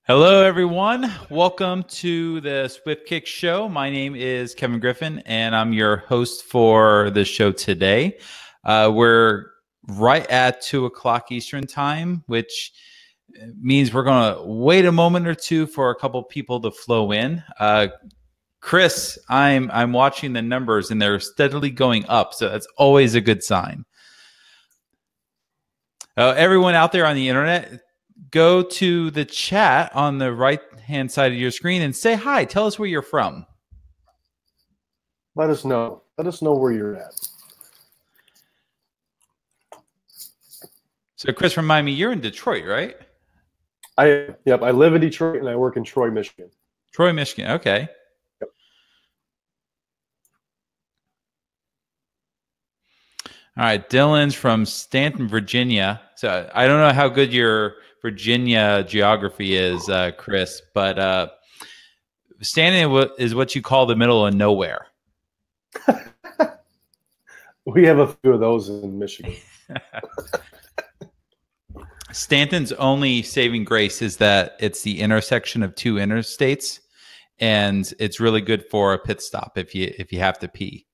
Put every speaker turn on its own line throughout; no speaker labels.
Hello, everyone. Welcome to the Swift Kick Show. My name is Kevin Griffin, and I'm your host for the show today. We're right at 2 o'clock Eastern time, which means we're going to wait a moment or two for a couple people to flow in. Chris, I'm watching the numbers, and they're steadily going up, so that's always a good sign. Everyone out there on the internet, go to the chat on the right-hand side of your screen and say hi. Tell us where you're from.
Let us know. Let us know where you're at.
So, Chris, remind me, you're in Detroit, right?
Yep. I live in Detroit and I work in Troy, Michigan.
Troy, Michigan. Okay.
Yep.
All right. Dylan's from Stanton, Virginia. So I don't know how good your Virginia geography is, Chris, but Stanton is what you call the middle of nowhere.
We have a few of those in Michigan.
Stanton's only saving grace is that it's the intersection of two interstates, and it's really good for a pit stop if you have to pee.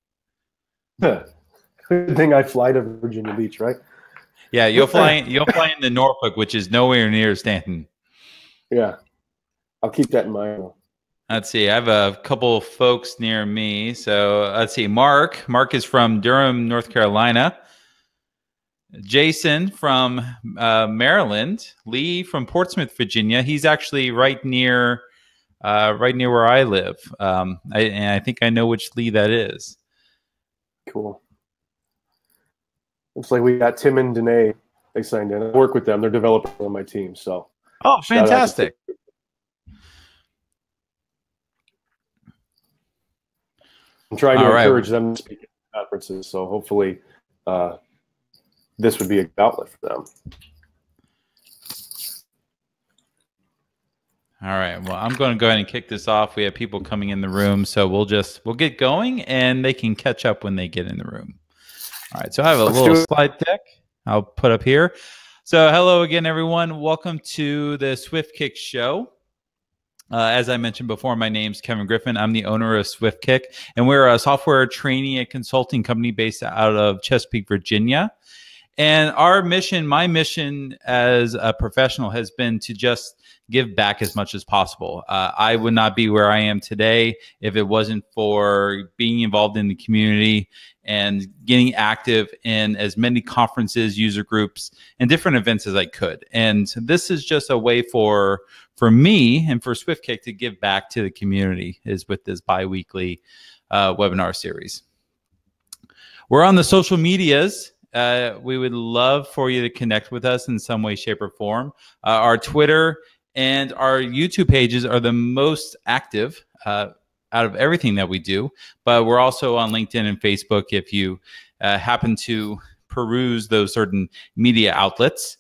Good thing I fly to Virginia Beach, right?
Yeah, you'll fly into Norfolk, which is nowhere near Stanton.
Yeah, I'll keep that in mind.
Let's see. I have a couple of folks near me. So let's see. Mark is from Durham, North Carolina. Jason from Maryland. Lee from Portsmouth, Virginia. He's actually right near where I live. And I think I know which Lee that is.
Cool. Looks like we got Tim and Danae. They signed in. I work with them. They're developers on my team. So.
Oh, fantastic.
I'm trying to encourage them to speak at conferences. So hopefully this would be a outlet for them.
All right. Well, I'm going to go ahead and kick this off. We have people coming in the room, so we'll get going, and they can catch up when they get in the room. All right. So I have a little slide deck I'll put up here. So hello again, everyone. Welcome to the Swift Kick Show. As I mentioned before, my name's Kevin Griffin. I'm the owner of Swift Kick, and we're a software training and consulting company based out of Chesapeake, Virginia. And my mission as a professional has been to just give back as much as possible. I would not be where I am today if it wasn't for being involved in the community and getting active in as many conferences, user groups, and different events as I could. And this is just a way for me and for SwiftKick to give back to the community is with this bi-weekly webinar series. We're on the social medias. We would love for you to connect with us in some way, shape, or form. Our Twitter and our YouTube pages are the most active out of everything that we do, but we're also on LinkedIn and Facebook if you happen to peruse those certain media outlets.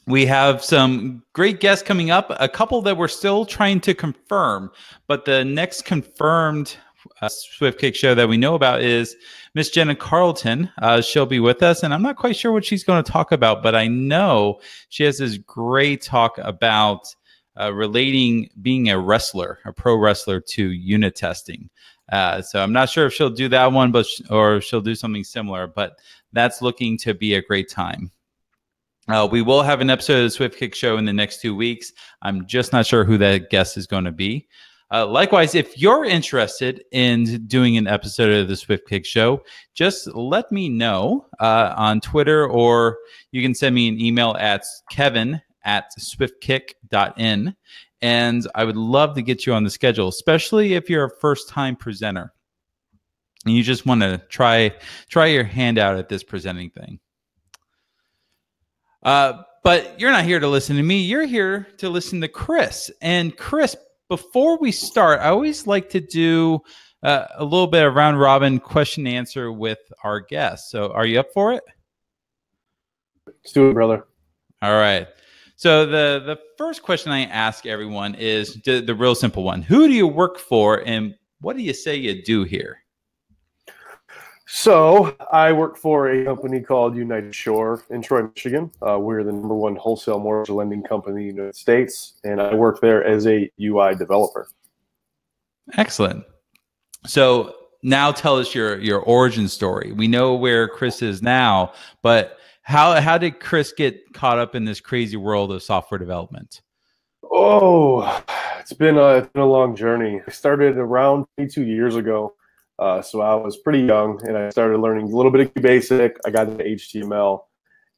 We have some great guests coming up, a couple that we're still trying to confirm, but the next confirmed Swift Kick show that we know about is Miss Jenna Carlton. She'll be with us, and I'm not quite sure what she's going to talk about, but I know she has this great talk about relating being a pro wrestler to unit testing. So I'm not sure if she'll do that one, or she'll do something similar, but that's looking to be a great time. We will have an episode of the Swift Kick show in the next 2 weeks. I'm just not sure who that guest is going to be. Likewise, if you're interested in doing an episode of the Swift Kick show, just let me know on Twitter, or you can send me an email at kevin@swiftkick.in, and I would love to get you on the schedule, especially if you're a first-time presenter and you just want to try your hand out at this presenting thing. But you're not here to listen to me. You're here to listen to Chris. And Chris, before we start, I always like to do a little bit of round robin question and answer with our guests. So are you up for it?
Let's do it, brother.
All right. So the first question I ask everyone is the real simple one. Who do you work for, and what do you say you do here?
So I work for a company called United Shore in Troy, Michigan. We're the #1 wholesale mortgage lending company in the United States, and I work there as a UI developer.
Excellent. So now tell us your origin story. We know where Chris is now, but how did Chris get caught up in this crazy world of software development?
Oh, it's been a long journey. I started around 22 years ago. So I was pretty young, and I started learning a little bit of basic. I got into HTML,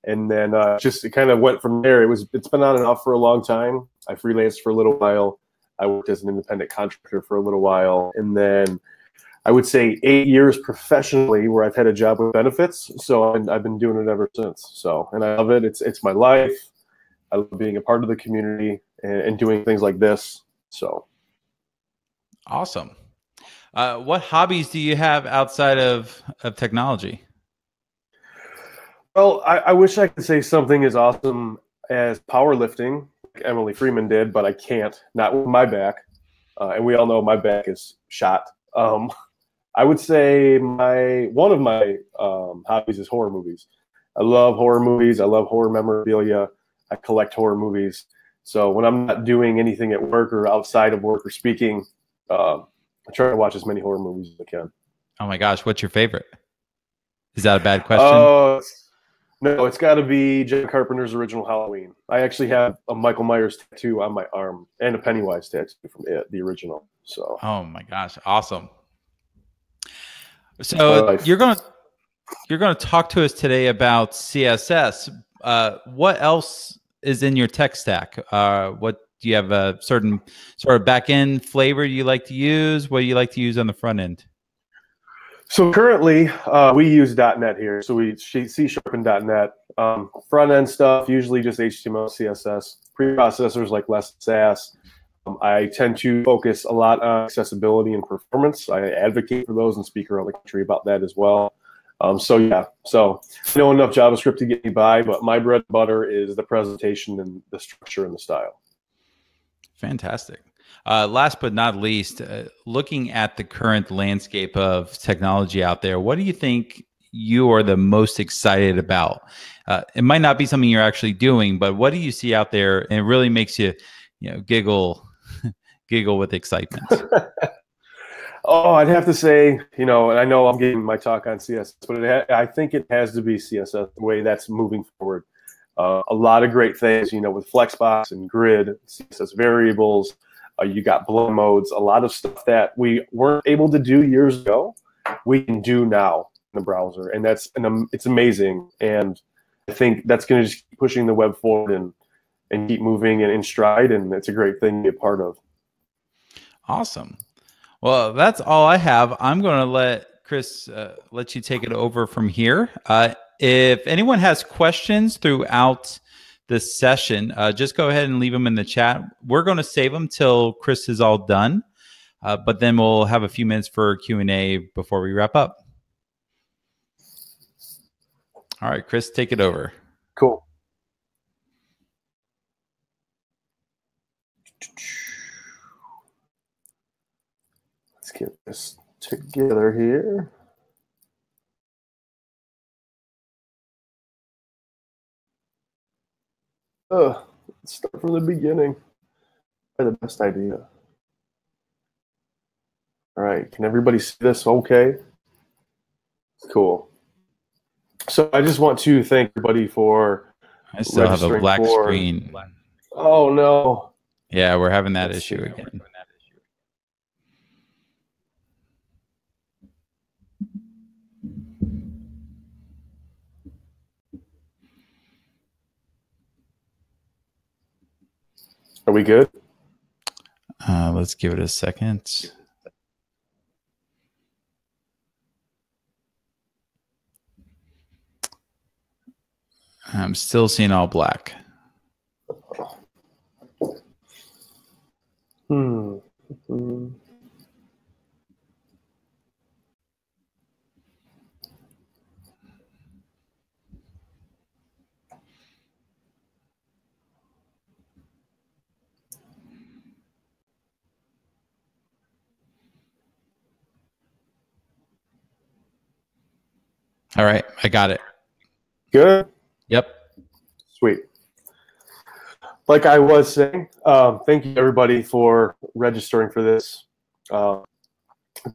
and then just it kind of went from there. It's been on and off for a long time. I freelanced for a little while. I worked as an independent contractor for a little while, and then I would say 8 years professionally where I've had a job with benefits. So I've been doing it ever since. So, and I love it. It's my life. I love being a part of the community and doing things like this. So
awesome. What hobbies do you have outside of technology?
Well, I wish I could say something as awesome as powerlifting, like Emily Freeman did, but I can't, not with my back. And we all know my back is shot. I would say one of my hobbies is horror movies. I love horror movies. I love horror memorabilia. I collect horror movies. So when I'm not doing anything at work or outside of work or speaking, I try to watch as many horror movies as I can.
Oh my gosh, what's your favorite? Is that a bad question?
No, it's got to be John Carpenter's original Halloween. I actually have a Michael Myers tattoo on my arm and a Pennywise tattoo from it, the original. So.
Oh my gosh, awesome. So you're going to talk to us today about CSS. What else is in your tech stack? What do you have a certain sort of back end flavor you like to use? What do you like to use on the front end?
So currently, we use .NET here. So we C# and .NET. Front end stuff, usually just HTML, CSS. Preprocessors like less SAS. I tend to focus a lot on accessibility and performance. I advocate for those and speak around the country about that as well. So I know enough JavaScript to get me by, but my bread and butter is the presentation and the structure and the style.
Fantastic. Last but not least, looking at the current landscape of technology out there, what do you think you are the most excited about? It might not be something you're actually doing, but what do you see out there and it really makes you, giggle with excitement?
Oh, I'd have to say, and I know I'm giving my talk on CSS, but I think it has to be CSS the way that's moving forward. A lot of great things, with FLEXBOX and grid, CSS variables. You got blend modes, a lot of stuff that we weren't able to do years ago, we can do now in the browser, and it's amazing. And I think that's going to just keep pushing the web forward and keep moving and in stride, and it's a great thing to be a part of.
Awesome. Well, that's all I have. I'm going to let Chris let you take it over from here. If anyone has questions throughout this session, just go ahead and leave them in the chat. We're going to save them till Chris is all done, but then we'll have a few minutes for Q&A before we wrap up. All right, Chris, take it over.
Cool. Let's get this together here. Let's start from the beginning. The best idea. All right, can everybody see this okay? Cool. So I just want to thank everybody for
I still have a black screen.
Oh, no.
Yeah, we're having that issue again.
Are we good?
Let's give it a second. I'm still seeing all black. All right, I got it.
Good?
Yep.
Sweet. Like I was saying, thank you everybody for registering for this. The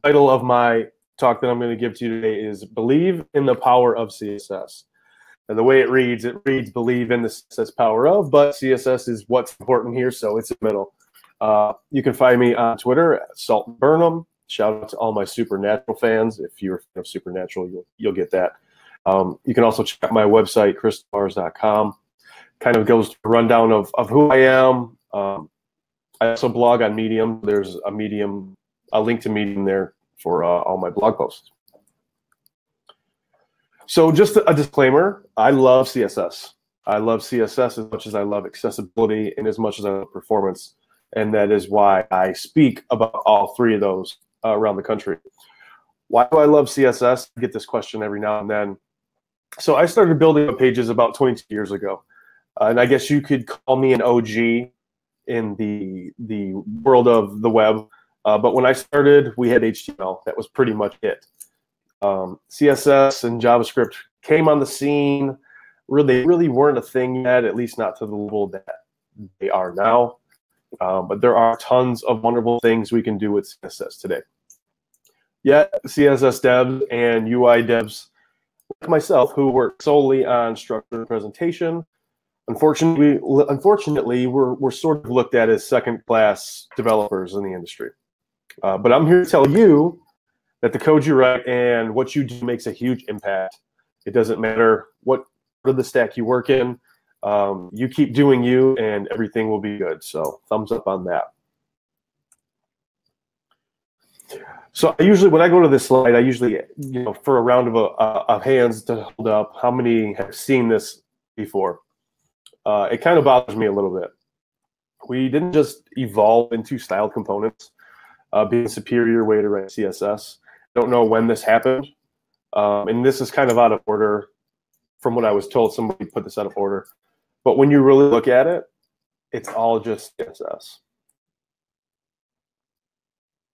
title of my talk that I'm going to give to you today is Believe in the Power of CSS. And the way it reads believe in the CSS power of, but CSS is what's important here, so it's in the middle. You can find me on Twitter at Salt Burnham. Shout out to all my Supernatural fans. If you're a fan of Supernatural, you'll get that. You can also check out my website, chrisdemars.com. Kind of goes to a rundown of who I am. I also blog on Medium. There's a link to Medium there for all my blog posts. So just a disclaimer, I love CSS. I love CSS as much as I love accessibility and as much as I love performance. And that is why I speak about all three of those around the country. Why do I love CSS? I get this question every now and then. So I started building web pages about 22 years ago. And I guess you could call me an OG in the world of the web. But when I started, we had HTML. That was pretty much it. CSS and JavaScript came on the scene. They really weren't a thing yet, at least not to the level that they are now. But there are tons of wonderful things we can do with CSS today. Yet, CSS devs and UI devs, like myself, who work solely on structure and presentation, unfortunately, we're sort of looked at as second-class developers in the industry. But I'm here to tell you that the code you write and what you do makes a huge impact. It doesn't matter what part of the stack you work in. You keep doing you, and everything will be good. So thumbs up on that. So when I go to this slide, I usually, for a round of hands to hold up, how many have seen this before? It kind of bothers me a little bit. We didn't just evolve into styled components, being a superior way to write CSS. I don't know when this happened, and this is kind of out of order from what I was told. Somebody put this out of order. But when you really look at it, it's all just CSS.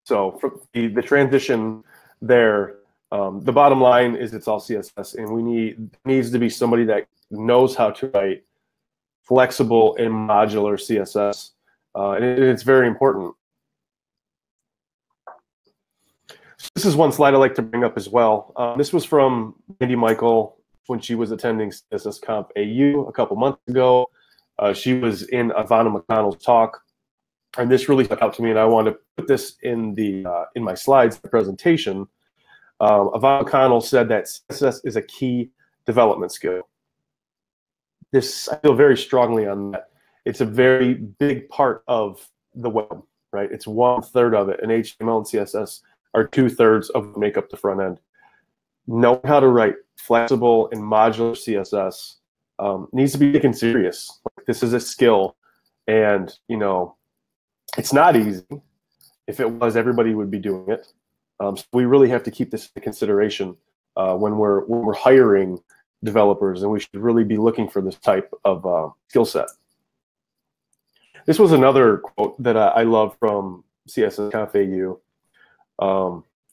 So for the transition there, the bottom line is it's all CSS, and needs to be somebody that knows how to write flexible and modular CSS, and it's very important. This is one slide I like to bring up as well. This was from Mandy Michael when she was attending CSS Conf AU a couple months ago. She was in Ivana McConnell's talk, and this really stuck out to me, and I wanted to put this in my slides, the presentation. Ivana McConnell said that CSS is a key development skill. I feel very strongly on that. It's a very big part of the web, right? It's 1/3 of it, and HTML and CSS are 2/3 of what make up the front end. Knowing how to write flexible and modular CSS needs to be taken serious. This is a skill, and it's not easy. If it was, everybody would be doing it. So we really have to keep this in consideration when we're hiring developers, and we should really be looking for this type of skill set. This was another quote that I love from CSS Conf AU.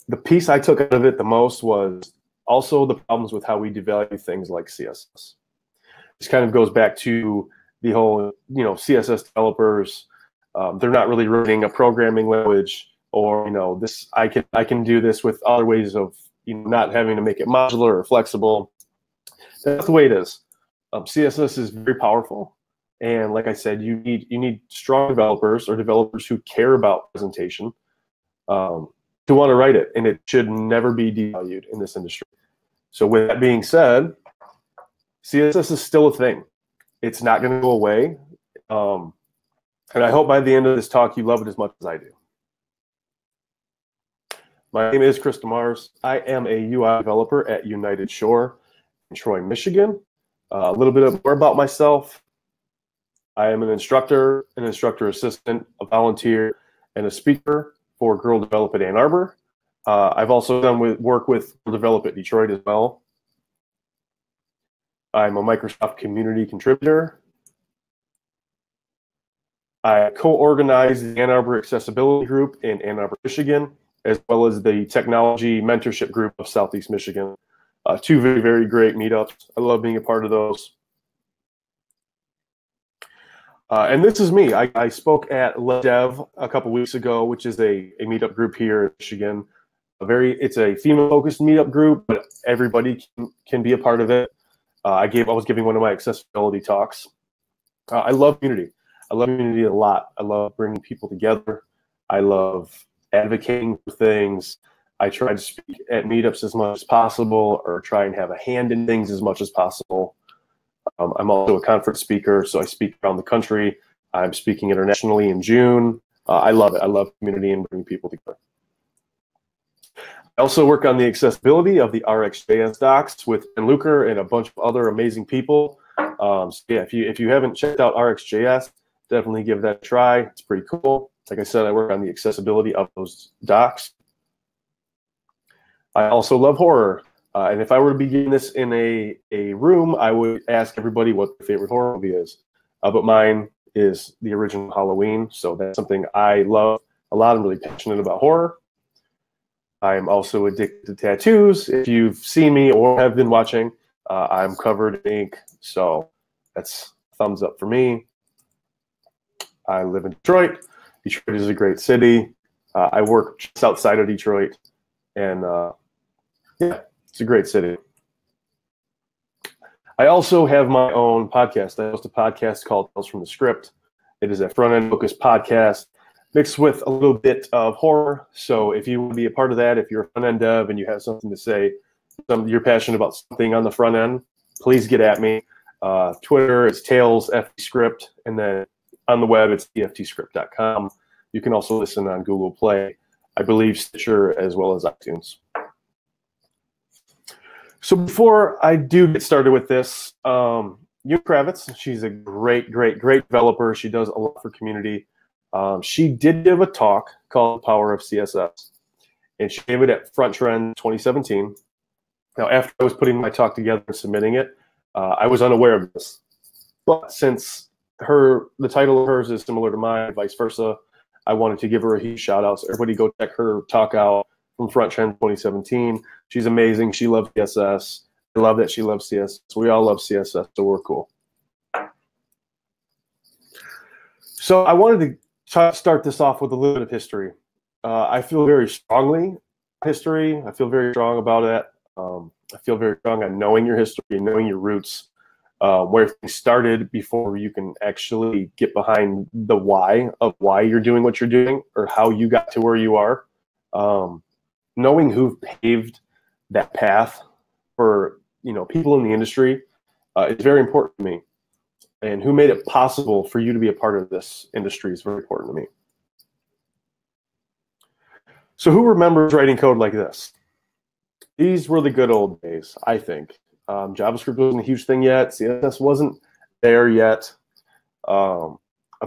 The piece I took out of it the most was also the problems with how we devalue things like CSS. This kind of goes back to the whole, CSS developers. They're not really writing a programming language, or I can do this with other ways of not having to make it modular or flexible. That's the way it is. CSS is very powerful, and like I said, you need strong developers or developers who care about presentation to want to write it, and it should never be devalued in this industry. So with that being said, CSS is still a thing. It's not going to go away, and I hope by the end of this talk you love it as much as I do. My name is Chris DeMars. I am a UI developer at United Shore in Troy, Michigan. A little bit more about myself. I am an instructor, an instructor assistant, a volunteer, and a speaker for Girl Develop at Ann Arbor. I've also done work with Girl Develop at Detroit as well. I'm a Microsoft community contributor. I co-organize the Ann Arbor Accessibility Group in Ann Arbor, Michigan, as well as the Technology Mentorship Group of Southeast Michigan. Two very, very great meetups. I love being a part of those. And this is me. I spoke at Dev a couple weeks ago, which is a meetup group here in Michigan. It's a female-focused meetup group, but everybody can be a part of it. I was giving one of my accessibility talks. I love community. I love community a lot. I love bringing people together. I love advocating for things. I try to speak at meetups as much as possible, or try and have a hand in things as much as possible. I'm also a conference speaker, so I speak around the country. I'm speaking internationally in June. I love it. I love community and bringing people together. I also work on the accessibility of the RxJS docs with Ben Luker and a bunch of other amazing people. So yeah, if you haven't checked out RxJS, definitely give that a try. It's pretty cool. Like I said, I work on the accessibility of those docs. I also love horror. And if I were to be giving this in a room, I would ask everybody what their favorite horror movie is. But mine is the original Halloween, so that's something I love a lot. I'm really passionate about horror. I'm also addicted to tattoos. If you've seen me or have been watching, I'm covered in ink, so that's a thumbs up for me. I live in Detroit. Detroit is a great city. I work just outside of Detroit, and yeah, it's a great city. I also have my own podcast. I host a podcast called Tales from the Script. It is a front-end focused podcast mixed with a little bit of horror. So if you want to be a part of that, if you're a front-end dev and you have something to say, you're passionate about something on the front end, please get at me. Twitter, it's Tales FTScript, and then on the web, it's eftscript.com. You can also listen on Google Play, I believe Stitcher, as well as iTunes. So before I do get started with this, Huey Kravitz, she's a great developer. She does a lot for community. She did give a talk called The Power of CSS, and she gave it at Front Trend 2017. Now, after I was putting my talk together and submitting it, I was unaware of this. But since the title of hers is similar to mine, vice versa, I wanted to give her a huge shout out. So everybody go check her talk out from Front Trend 2017. She's amazing. She loves CSS. I love that she loves CSS. We all love CSS, so we're cool. So I wanted to start this off with a little bit of history. I feel very strongly history. I feel very strong about it. I feel very strong on knowing your history and knowing your roots, where things started before you can actually get behind the why of why you're doing what you're doing or how you got to where you are. Knowing who paved that path for people in the industry is very important to me. And who made it possible for you to be a part of this industry is very important to me. So who remembers writing code like this? These were the good old days, I think. JavaScript wasn't a huge thing yet. CSS wasn't there yet. Of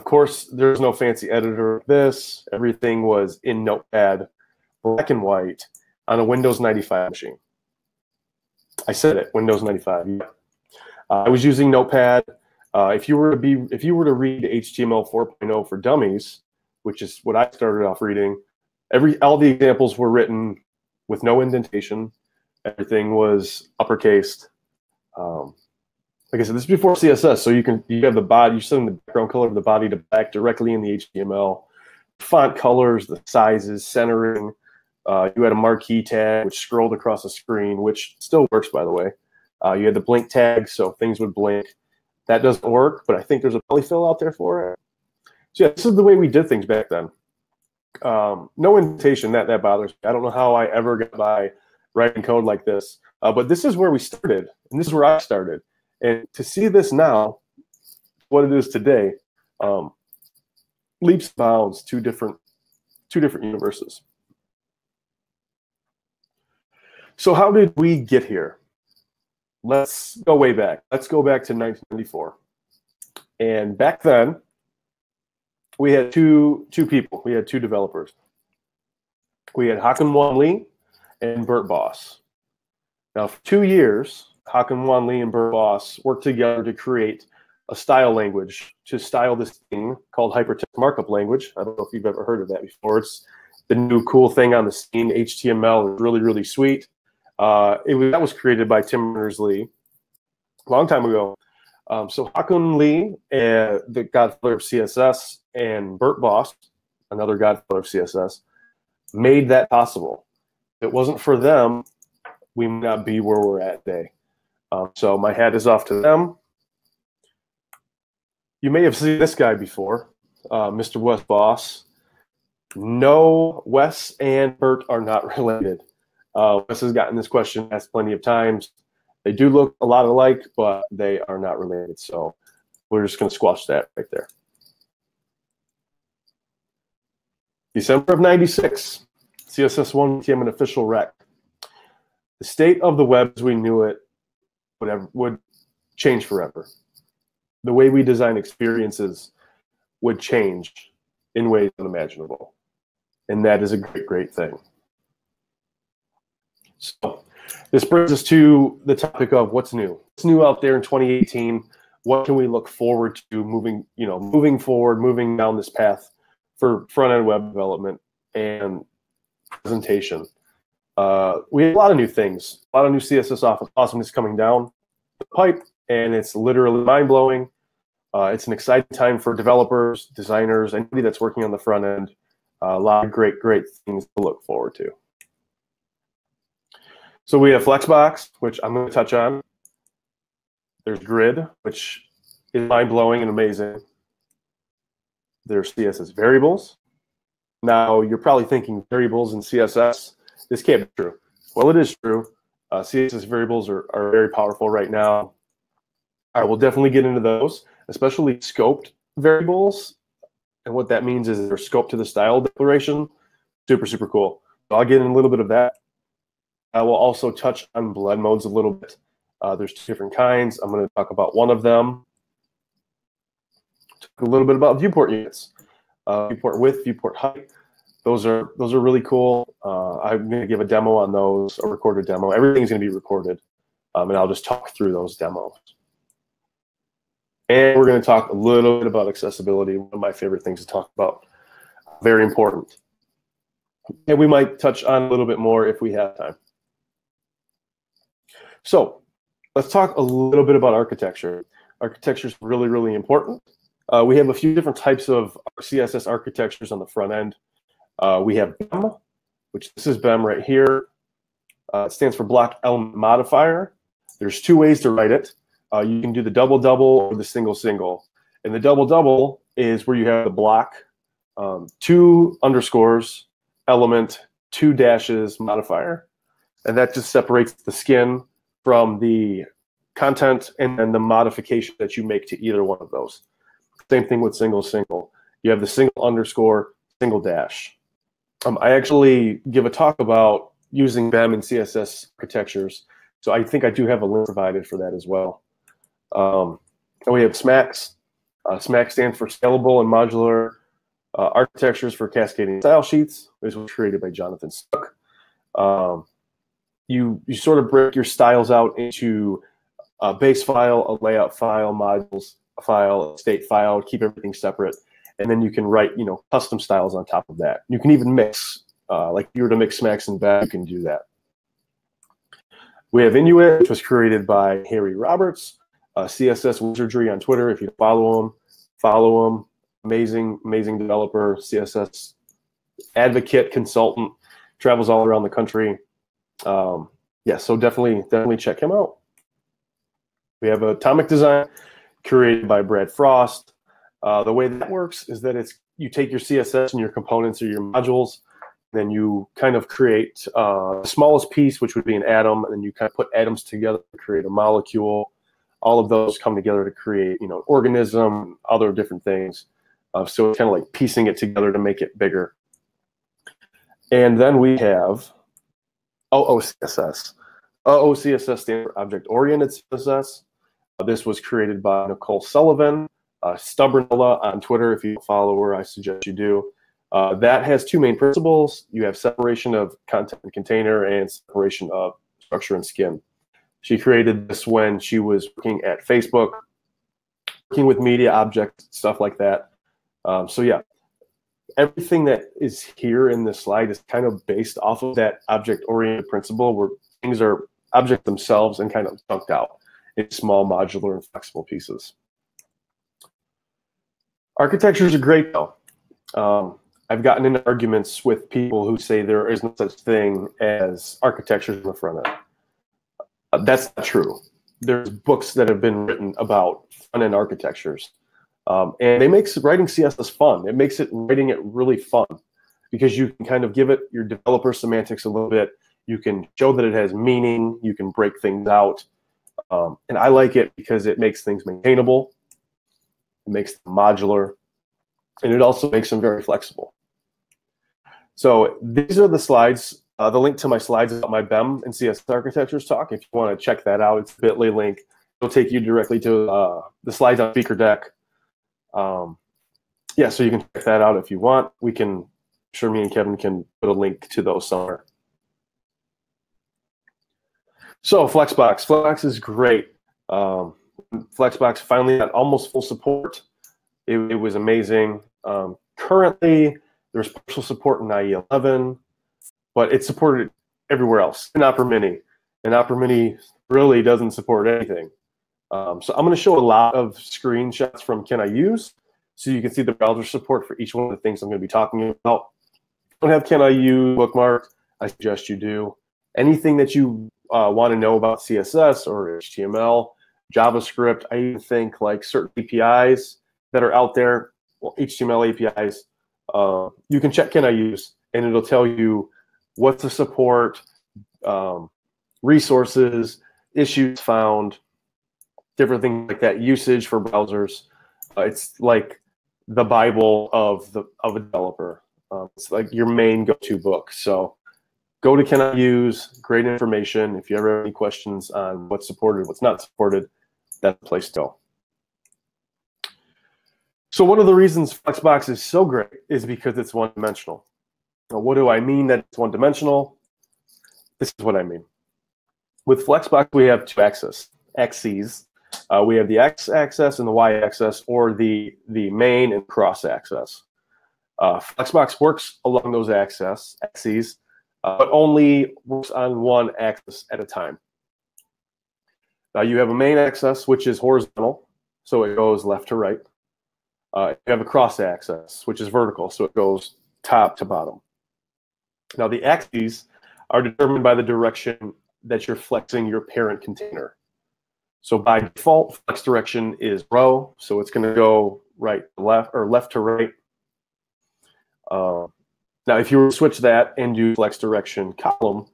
course, there's no fancy editor of this. Everything was in Notepad, black and white, on a Windows 95 machine. I said it, Windows 95. Yeah. I was using Notepad. If you were to read HTML 4.0 for Dummies, which is what I started off reading, all the examples were written with no indentation. Everything was uppercased. Like I said, this is before CSS, so you have the body, you're setting the background color of the body to black directly in the HTML. Font colors, the sizes, centering. You had a marquee tag which scrolled across the screen, which still works, by the way. You had the blink tag, so things would blink. That doesn't work, but I think there's a polyfill out there for it. So yeah, this is the way we did things back then. No indentation, that bothers me. I don't know how I ever got by writing code like this, but this is where we started, and this is where I started. And to see this now, what it is today, leaps and bounds two different universes. So how did we get here? Let's go way back. Let's go back to 1994. And back then, we had two people. We had two developers. We had Hakan Lee and Bert Boss. Now, for 2 years, Hakan Lee and Bert Boss worked together to create a style language to style this thing called hypertext markup language. I don't know if you've ever heard of that before. It's the new cool thing on the scene. HTML is really, really sweet. That was created by Tim Berners-Lee a long time ago. So Hakun Lee, the godfather of CSS, and Bert Boss, another godfather of CSS, made that possible. If it wasn't for them, we would not be where we're at today. So my hat is off to them. You may have seen this guy before, Mr. Wes Boss. No, Wes and Bert are not related. Wes has gotten this question asked plenty of times. They do look a lot alike, but they are not related. So we're just going to squash that right there. December of '96, CSS1 became an official rec. The state of the web as we knew it would change forever. The way we design experiences would change in ways unimaginable. And that is a great, great thing. So this brings us to the topic of what's new. What's new out there in 2018? What can we look forward to moving forward, moving down this path for front-end web development and presentation? We have a lot of new things, a lot of new CSS awesomeness coming down the pipe, and it's literally mind-blowing. It's an exciting time for developers, designers, anybody that's working on the front end. A lot of great, great things to look forward to. So we have FLEXBOX, which I'm going to touch on. There's Grid, which is mind-blowing and amazing. There's CSS variables. Now, you're probably thinking variables in CSS. This can't be true. Well, it is true. CSS variables are very powerful right now. I will definitely get into those, especially scoped variables. And what that means is they're scoped to the style declaration. Super, super cool. So I'll get in a little bit of that. I will also touch on blend modes a little bit. There's two different kinds. I'm going to talk about one of them. Talk a little bit about viewport units. Viewport width, viewport height. Those are really cool. I'm going to give a demo on those, a recorded demo. Everything's going to be recorded, and I'll just talk through those demos. And we're going to talk a little bit about accessibility, one of my favorite things to talk about. Very important. And we might touch on a little bit more if we have time. So let's talk a little bit about architecture. Architecture is really, really important. We have a few different types of CSS architectures on the front end. We have BEM, which this is BEM right here. It stands for Block Element Modifier. There's two ways to write it. You can do the double-double or the single-single. And the double-double is where you have the block, 2 underscores, element, 2 dashes, modifier. And that just separates the skin from the content and then the modification that you make to either one of those. Same thing with single-single. You have the single underscore, single dash. I actually give a talk about using BEM and CSS architectures. So I think I do have a link provided for that as well. And we have SMACs. SMAC stands for Scalable and Modular Architectures for Cascading Style Sheets. This was created by Jonathan Stuck. You sort of break your styles out into a base file, a layout file, modules file, a state file, keep everything separate. And then you can write, custom styles on top of that. You can even mix, like if you were to mix SMACs and BEM, you can do that. We have Inuit, which was created by Harry Roberts. CSS Wizardry on Twitter. If you follow him. Amazing, amazing developer, CSS advocate, consultant, travels all around the country. Yeah, so definitely check him out. We have Atomic Design, created by Brad Frost. The way that works is that you take your CSS and your components or your modules, then you kind of create the smallest piece, which would be an atom, and then you kind of put atoms together to create a molecule. All of those come together to create, an organism, other different things. So it's kind of like piecing it together to make it bigger. And then we have OOCSS. OOCSS stands for Object-Oriented CSS. This was created by Nicole Sullivan, Stubbornilla on Twitter. If you follow her, I suggest you do. That has two main principles. You have separation of content and container and separation of structure and skin. She created this when she was working at Facebook, working with media objects, stuff like that. So yeah, everything that is here in this slide is kind of based off of that object-oriented principle. We're things are objects themselves and kind of chunked out in small, modular, and flexible pieces. Architectures are great, though. I've gotten into arguments with people who say there is no such thing as architectures in the front end. That's not true. There's books that have been written about front-end architectures. And it makes writing CSS fun. It makes writing it really fun because you can kind of give it your developer semantics a little bit. You can show that it has meaning. You can break things out. And I like it because it makes things maintainable. It makes them modular. And it also makes them very flexible. So these are the slides. The link to my slides is about my BEM and CSS architectures talk. If you want to check that out, it's a bit.ly link. It'll take you directly to the slides on Speaker Deck. Yeah, so you can check that out if you want. I'm sure me and Kevin can put a link to those somewhere. So FLEXBOX. FLEXBOX is great. FLEXBOX finally got almost full support. It was amazing. Currently, there's partial support in IE11, but it's supported everywhere else in Opera Mini. And Opera Mini really doesn't support anything. So I'm going to show a lot of screenshots from Can I Use, so you can see the browser support for each one of the things I'm going to be talking about. If you don't have Can I Use bookmarked, I suggest you do. Anything that you want to know about CSS or HTML, JavaScript, I even think like certain APIs that are out there, well, HTML APIs, you can check Can I Use, and it'll tell you what's the support, resources, issues found, different things like that, usage for browsers. It's like the Bible of a developer. It's like your main go-to book. So go to Can I Use, great information. If you ever have any questions on what's supported, what's not supported, that's the place to go. So one of the reasons FLEXBOX is so great is because it's one-dimensional. Now, what do I mean that it's one-dimensional? This is what I mean. With FLEXBOX, we have two axes. We have the x-axis and the y-axis, or the main and cross-axis. FLEXBOX works along those axes, but only works on one axis at a time. Now you have a main axis, which is horizontal, so it goes left to right. You have a cross-axis, which is vertical, so it goes top to bottom. Now the axes are determined by the direction that you're flexing your parent container. So by default, flex direction is row, so it's going to go right to left or left to right. Now, if you were to switch that and do flex direction column,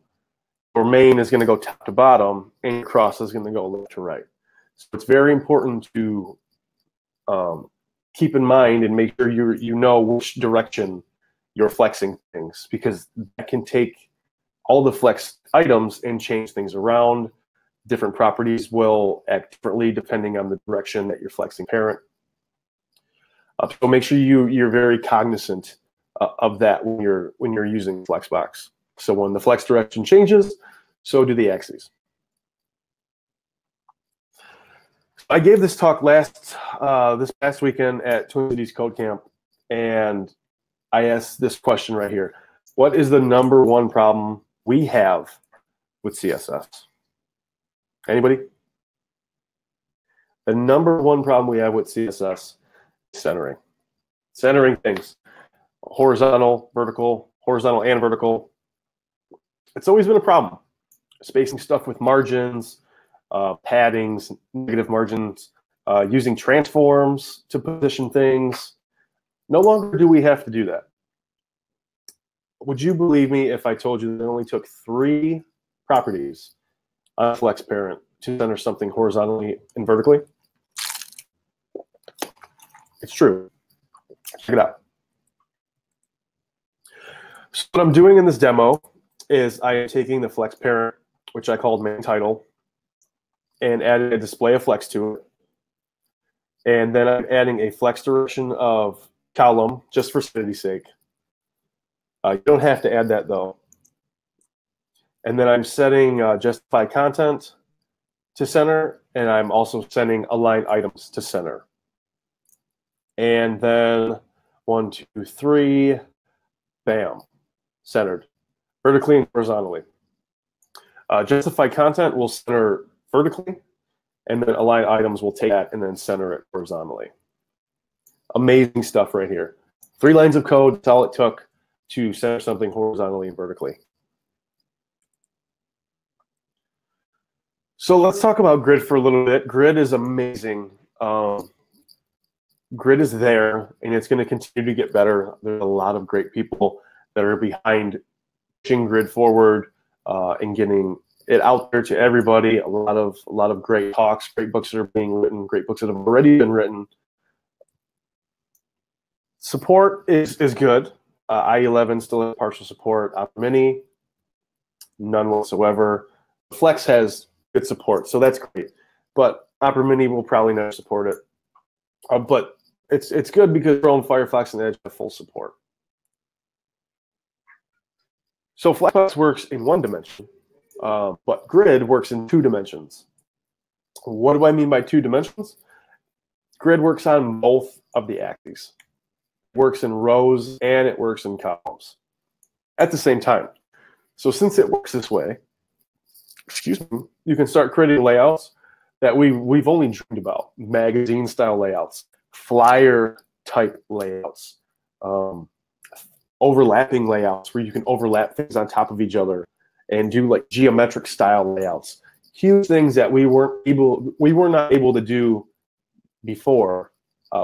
your main is going to go top to bottom, and your cross is going to go left to right. So it's very important to keep in mind and make sure you know which direction you're flexing things, because that can take all the flex items and change things around. Different properties will act differently depending on the direction that you're flexing parent. So make sure you're very cognizant of that when you're using FLEXBOX. So when the flex direction changes, so do the axes. I gave this talk this past weekend at Twin Cities Code Camp, and I asked this question right here. What is the #1 problem we have with CSS? Anybody? The #1 problem we have with CSS is centering. Centering things. Horizontal, vertical, horizontal and vertical. It's always been a problem. Spacing stuff with margins, paddings, negative margins, using transforms to position things. No longer do we have to do that. Would you believe me if I told you that it only took 3 properties on flex parent to center something horizontally and vertically? It's true. Check it out. So what I'm doing in this demo is I am taking the flex parent, which I called main title, and added a display of flex to it. And then I'm adding a flex direction of column just for sanity's sake. You don't have to add that though. And then I'm setting justify content to center, and I'm also setting align items to center. And then 1, 2, 3, bam, centered, vertically and horizontally. Justify content will center vertically, and then align items will take that and then center it horizontally. Amazing stuff right here. 3 lines of code, that's all it took to center something horizontally and vertically. So let's talk about Grid for a little bit. Grid is amazing. Grid is there, and it's going to continue to get better. There's a lot of great people that are behind pushing Grid forward and getting it out there to everybody. A lot of great talks, great books that are being written, great books that have already been written. Support is good. I11 still has partial support. Opera Mini, none whatsoever. Flex has good support, so that's great. But Opera Mini will probably never support it. But it's good because Chrome, Firefox, and Edge have full support. So FLEXBOX works in 1 dimension, but Grid works in 2 dimensions. What do I mean by 2 dimensions? Grid works on both of the axes. It works in rows and it works in columns at the same time. So since it works this way, excuse me, you can start creating layouts that we've only dreamed about. Magazine-style layouts, flyer-type layouts, overlapping layouts where you can overlap things on top of each other and do like geometric-style layouts. Huge things that we were not able to do before.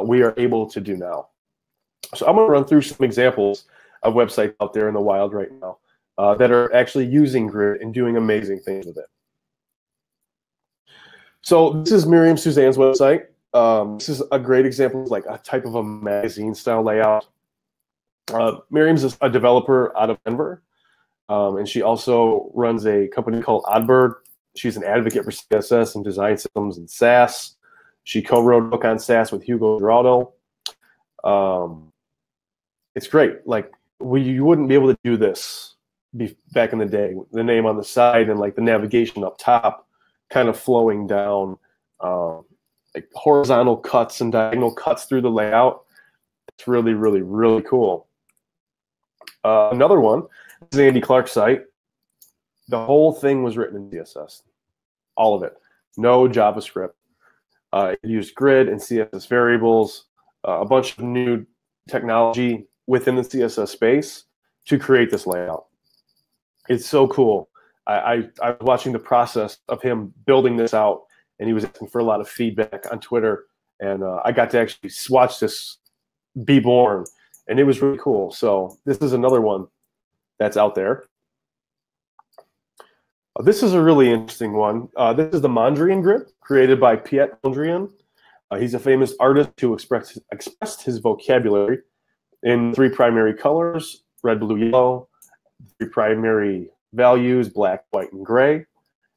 We are able to do now. So I'm going to run through some examples of websites out there in the wild right now that are actually using Grid and doing amazing things with it. So this is Miriam Suzanne's website. This is a great example of like a type of a magazine-style layout. Miriam's a developer out of Denver, and she also runs a company called Oddbird. She's an advocate for CSS and design systems and SAS. She co-wrote a book on SAS with Hugo Geraldo. It's great. Like you wouldn't be able to do this back in the day. The name on the side and like the navigation up top, kind of flowing down, like horizontal cuts and diagonal cuts through the layout. It's really, really, really cool. Another one is Andy Clark's site. The whole thing was written in CSS, all of it, no JavaScript. It used Grid and CSS variables, a bunch of new technology within the CSS space to create this layout. It's so cool. I was watching the process of him building this out, and he was asking for a lot of feedback on Twitter, and I got to actually watch this be born, and it was really cool. So this is another one that's out there. This is a really interesting one. This is the Mondrian grid created by Piet Mondrian. He's a famous artist who expressed his vocabulary in 3 primary colors: red, blue, yellow, 3 primary values: black, white, and gray,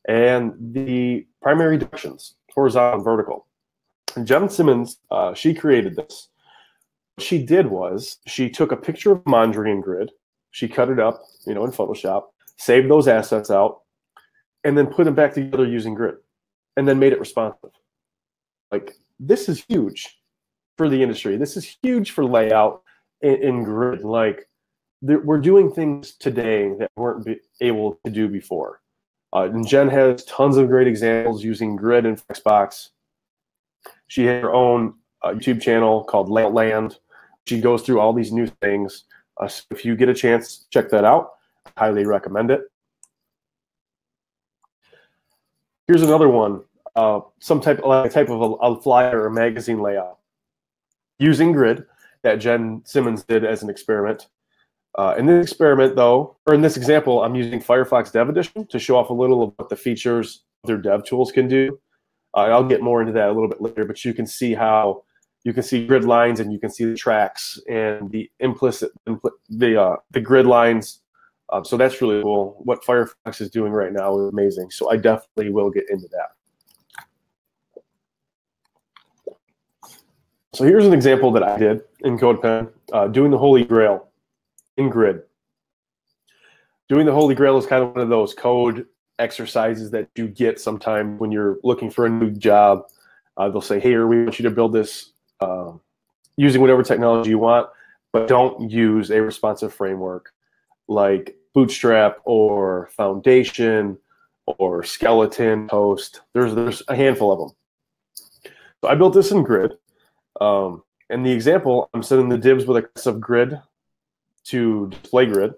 and the primary directions: horizontal and vertical. And Jen Simmons, she created this. What she did was she took a picture of Mondrian grid, she cut it up, in Photoshop, saved those assets out, and then put them back together using Grid, and then made it responsive. Like, this is huge for the industry. This is huge for layout in Grid. Like, we're doing things today that weren't able to do before. And Jen has tons of great examples using Grid and FLEXBOX. She has her own YouTube channel called Layout Land. She goes through all these new things. So if you get a chance, check that out. I highly recommend it. Here's another one, some type of a flyer or magazine layout using Grid that Jen Simmons did as an experiment. In this experiment, though, or in this example, I'm using Firefox Dev Edition to show off a little of what the features their dev tools can do. I'll get more into that a little bit later, but you can see how you can see grid lines and you can see the tracks and the the grid lines. So that's really cool. What Firefox is doing right now is amazing. So I definitely will get into that. So here's an example that I did in CodePen, doing the Holy Grail in Grid. Doing the Holy Grail is kind of one of those code exercises that you get sometimes when you're looking for a new job. They'll say, hey, we want you to build this using whatever technology you want, but don't use a responsive framework like Bootstrap or Foundation or skeleton, host. There's a handful of them. So I built this in Grid. In the example, I'm setting the divs with a class of Grid to display Grid.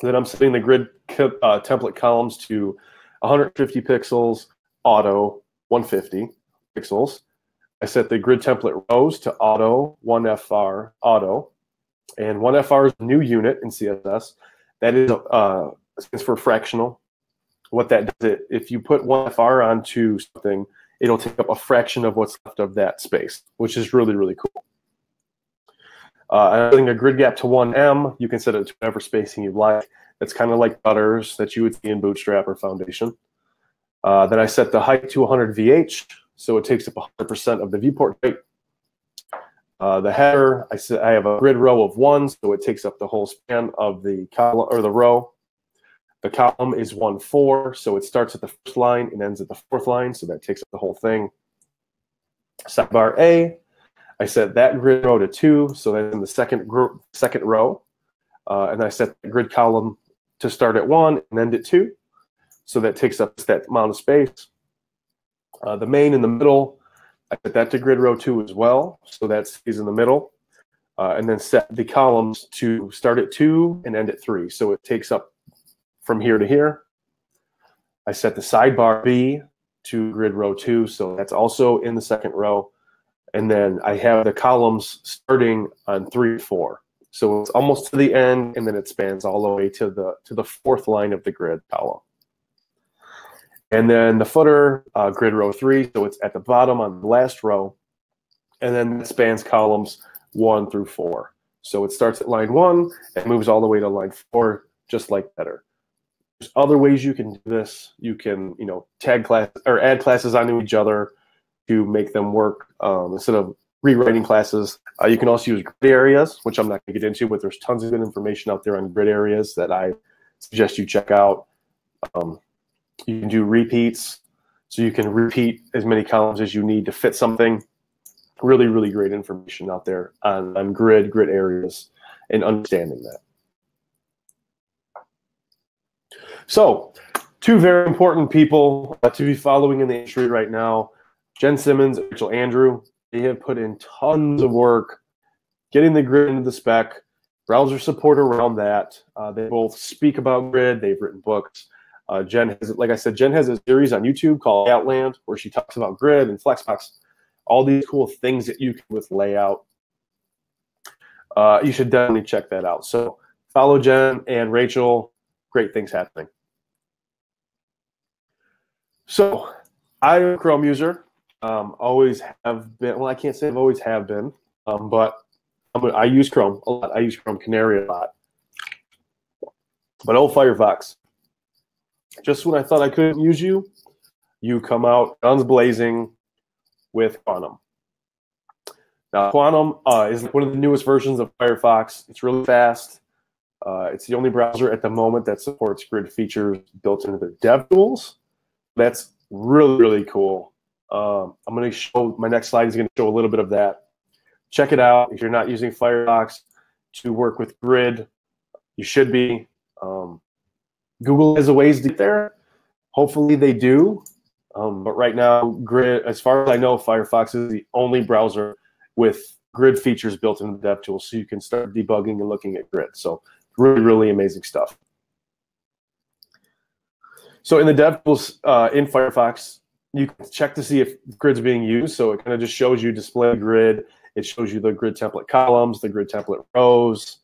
Then I'm setting the Grid template columns to 150 pixels, auto, 150 pixels. I set the Grid template rows to auto, 1FR, auto. And 1FR is a new unit in CSS. That is stands for fractional. What that does, if you put 1FR onto something, it'll take up a fraction of what's left of that space, which is really, really cool. I'm setting a grid gap to 1M. You can set it to whatever spacing you like. That's kind of like gutters that you would see in Bootstrap or Foundation. Then I set the height to 100 VH, so it takes up 100% of the viewport height. The header, I have a grid row of 1, so it takes up the whole span of the column or the row. The column is 1-4, so it starts at the first line and ends at the fourth line, so that takes up the whole thing. Sidebar A, I set that grid row to 2, so that's in the second row. And I set the grid column to start at 1 and end at 2, so that takes up that amount of space. The main in the middle, I set that to grid row 2 as well, so that stays in the middle. And then set the columns to start at 2 and end at 3, so it takes up from here to here. I set the sidebar B to grid row 2, so that's also in the second row. And then I have the columns starting on 3 and 4. So it's almost to the end, and then it spans all the way to the fourth line of the grid column. And then the footer, grid row 3, so it's at the bottom on the last row. And then it spans columns 1 through 4. So it starts at line 1 and moves all the way to line 4, just like header. There's other ways you can do this. You can, tag class or add classes onto each other to make them work instead of rewriting classes. You can also use grid areas, which I'm not going to get into, but there's tons of good information out there on grid areas that I suggest you check out. You can do repeats, so you can repeat as many columns as you need to fit something. Really, really great information out there on grid areas and understanding that. So, two very important people to be following in the industry right now, Jen Simmons and Rachel Andrew. They have put in tons of work getting the grid into the spec, browser support around that. They both speak about grid. They've written books. Jen has, like I said, Jen has a series on YouTube called Outland where she talks about grid and FLEXBOX, all these cool things that you can do with layout. You should definitely check that out. So follow Jen and Rachel. Great things happening. So I'm a Chrome user. Always have been. Well, I can't say I've always have been, but I use Chrome a lot. I use Chrome Canary a lot. But oh, Firefox. Just when I thought I couldn't use you, you come out guns blazing with Quantum. Now, Quantum is one of the newest versions of Firefox. It's really fast. It's the only browser at the moment that supports grid features built into their dev tools. That's really, really cool. I'm going to show, my next slide is going to show a little bit of that. Check it out. If you're not using Firefox to work with grid, you should be. Google has a ways to get there. Hopefully they do. But right now, grid, as far as I know, Firefox is the only browser with grid features built into the dev tools, so you can start debugging and looking at grid. So really, really amazing stuff. So in the dev tools in Firefox, you can check to see if grid's being used. So it kind of just shows you display grid. It shows you the grid template columns, the grid template rows.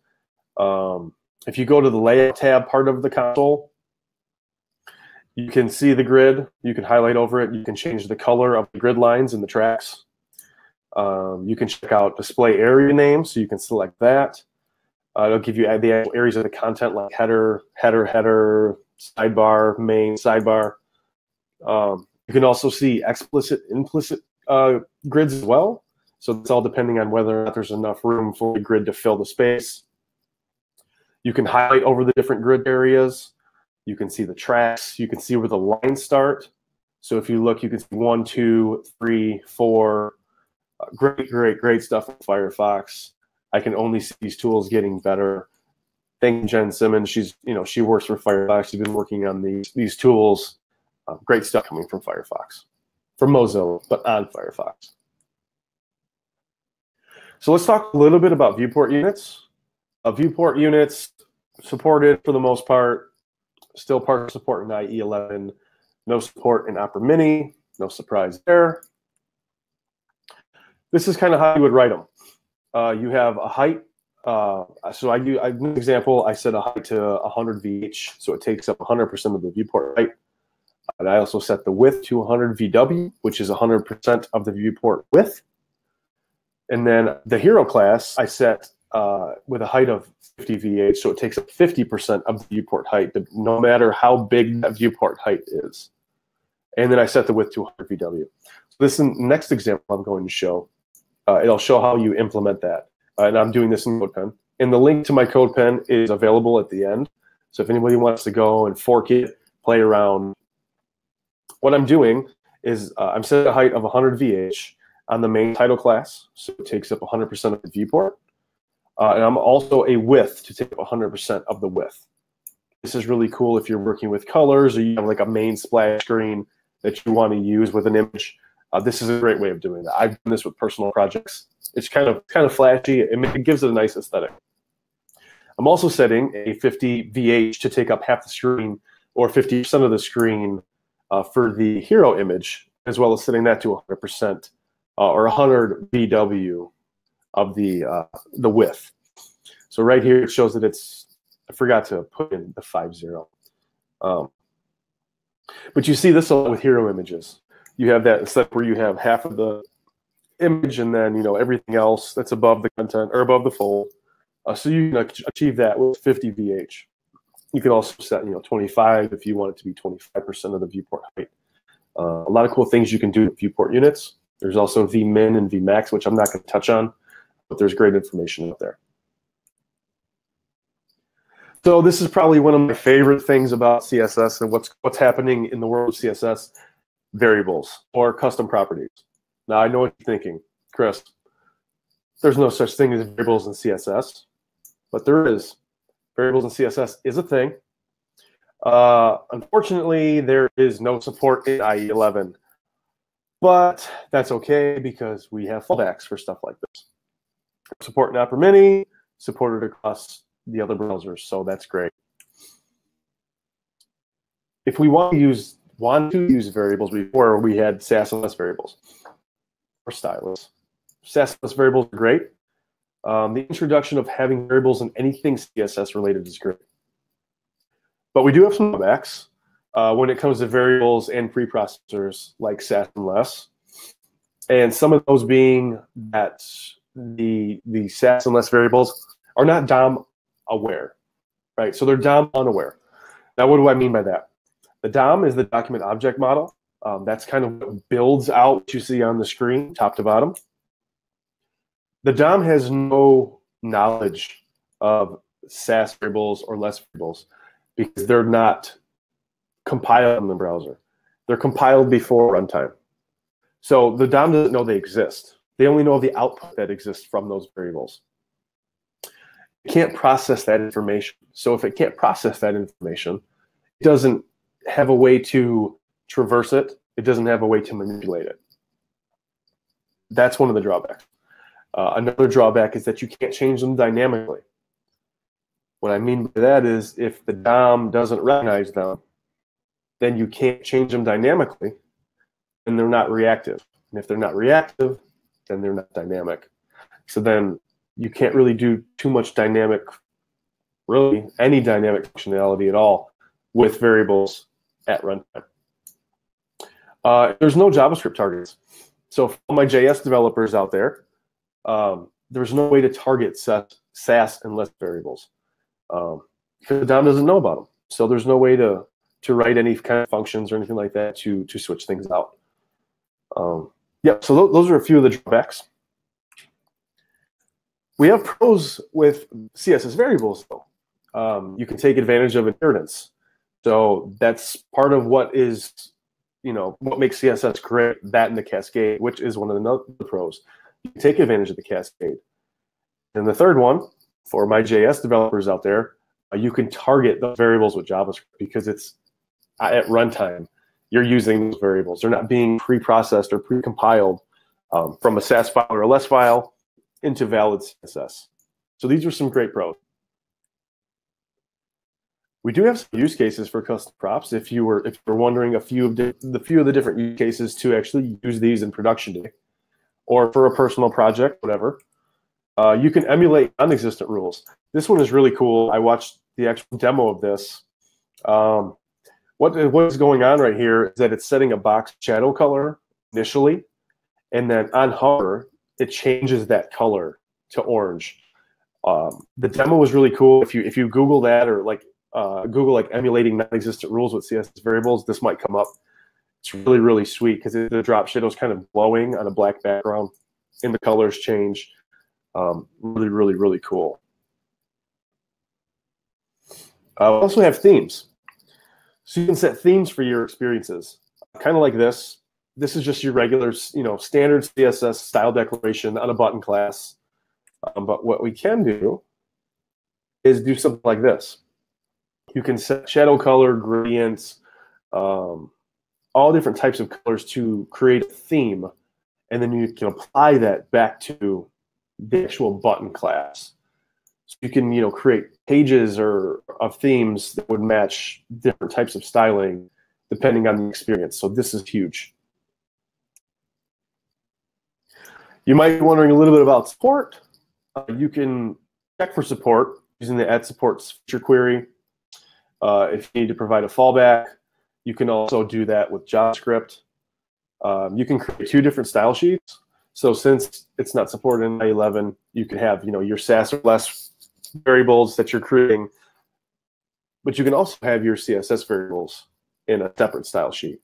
If you go to the layout tab part of the console, you can see the grid. You can highlight over it. You can change the color of the grid lines and the tracks. You can check out display area names, so you can select that. It'll give you the actual areas of the content like header, sidebar, main, sidebar. You can also see explicit, implicit grids as well. So it's all depending on whether or not there's enough room for the grid to fill the space. You can highlight over the different grid areas. You can see the tracks. You can see where the lines start. So if you look, you can see 1, 2, 3, 4. Great stuff in Firefox. I can only see these tools getting better Thank you, Jen Simmons. She's, she works for Firefox. She's been working on these tools. Great stuff coming from Firefox, from Mozilla, but on Firefox. So let's talk a little bit about viewport units. Viewport units supported for the most part, still part of support in IE 11, no support in Opera Mini, no surprise there. This is kind of how you would write them. You have a height. So an example, I set a height to 100 VH, so it takes up 100% of the viewport height. And I also set the width to 100 VW, which is 100% of the viewport width. And then the hero class I set with a height of 50 VH, so it takes up 50% of the viewport height, no matter how big that viewport height is. And then I set the width to 100 VW. So this is the next example I'm going to show. It'll show how you implement that. And I'm doing this in CodePen. And the link to my CodePen is available at the end. So if anybody wants to go and fork it, play around, what I'm doing is I'm setting a height of 100 VH on the main title class. So it takes up 100% of the viewport. And I'm also a width to take up 100% of the width. This is really cool if you're working with colors or you have like a main splash screen that you want to use with an image. This is a great way of doing that. I've done this with personal projects. It's kind of flashy. It gives it a nice aesthetic. I'm also setting a 50 VH to take up half the screen or 50% of the screen for the hero image, as well as setting that to 100% or 100 VW of the width. So right here it shows that it's, I forgot to put in the 50. But you see this a lot with hero images. You have that set where you have half of the image and then everything else that's above the content or above the fold. So you can achieve that with 50 VH. You can also set 25 if you want it to be 25% of the viewport height. A lot of cool things you can do with viewport units. There's also vmin and vmax, which I'm not going to touch on, but there's great information out there. So this is probably one of my favorite things about CSS and what's happening in the world of CSS: variables or custom properties. Now I know what you're thinking, Chris. There's no such thing as variables in CSS, but there is. Variables in CSS is a thing. Unfortunately, there is no support in IE 11, but that's okay because we have fallbacks for stuff like this. Support in Opera Mini, supported across the other browsers, so that's great. If we want to use variables before, we had SAS-less variables or stylus. SAS-less variables are great. The introduction of having variables in anything CSS related is great. But we do have some drawbacks when it comes to variables and preprocessors like SAS and less. And some of those being that the SAS and less variables are not DOM aware, right? So they're DOM unaware. Now, what do I mean by that? The DOM is the document object model. That's kind of what builds out what you see on the screen, top to bottom. The DOM has no knowledge of SAS variables or less variables because they're not compiled in the browser. They're compiled before runtime. So the DOM doesn't know they exist. They only know the output that exists from those variables. It can't process that information. So if it can't process that information, it doesn't have a way to traverse it. It doesn't have a way to manipulate it. That's one of the drawbacks. Another drawback is that you can't change them dynamically. What I mean by that is if the DOM doesn't recognize them, then you can't change them dynamically, and they're not reactive. And if they're not reactive, then they're not dynamic. So then you can't really do too much dynamic, really any dynamic functionality at all with variables at runtime. There's no JavaScript targets. So for all my JS developers out there, there's no way to target SAS and less variables because the DOM doesn't know about them. So there's no way to write any kind of functions or anything like that to switch things out. Yeah, so those are a few of the drawbacks. We have pros with CSS variables, though. You can take advantage of inheritance. So that's part of what is, what makes CSS great, that and the cascade, which is one of the pros. You can take advantage of the cascade. And the third one, for my JS developers out there, you can target those variables with JavaScript because it's at runtime. You're using those variables. They're not being pre-processed or pre-compiled from a SAS file or a LESS file into valid CSS. So these are some great pros. We do have some use cases for custom props. If you're wondering a few of the different use cases to actually use these in production day, or for a personal project, whatever, you can emulate non-existent rules. This one is really cool. I watched the actual demo of this. What is going on right here is that it's setting a box shadow color initially, and then on hover, it changes that color to orange. The demo was really cool. If you Google that, or like Google like emulating non-existent rules with CSS variables, this might come up. It's really, really sweet because the drop shadow is kind of glowing on a black background, and the colors change. Really, really, really cool. We also have themes. So you can set themes for your experiences, kind of like this. This is just your regular, standard CSS style declaration on a button class. But what we can do is do something like this. You can set shadow color, gradients, all different types of colors to create a theme, and then you can apply that back to the actual button class. So you can, create pages of themes that would match different types of styling depending on the experience. So this is huge. You might be wondering a little bit about support. You can check for support using the add supports feature query. If you need to provide a fallback, you can also do that with JavaScript. You can create two different style sheets. So since it's not supported in 11, you can have your SAS or LESS variables that you're creating, but you can also have your CSS variables in a separate style sheet.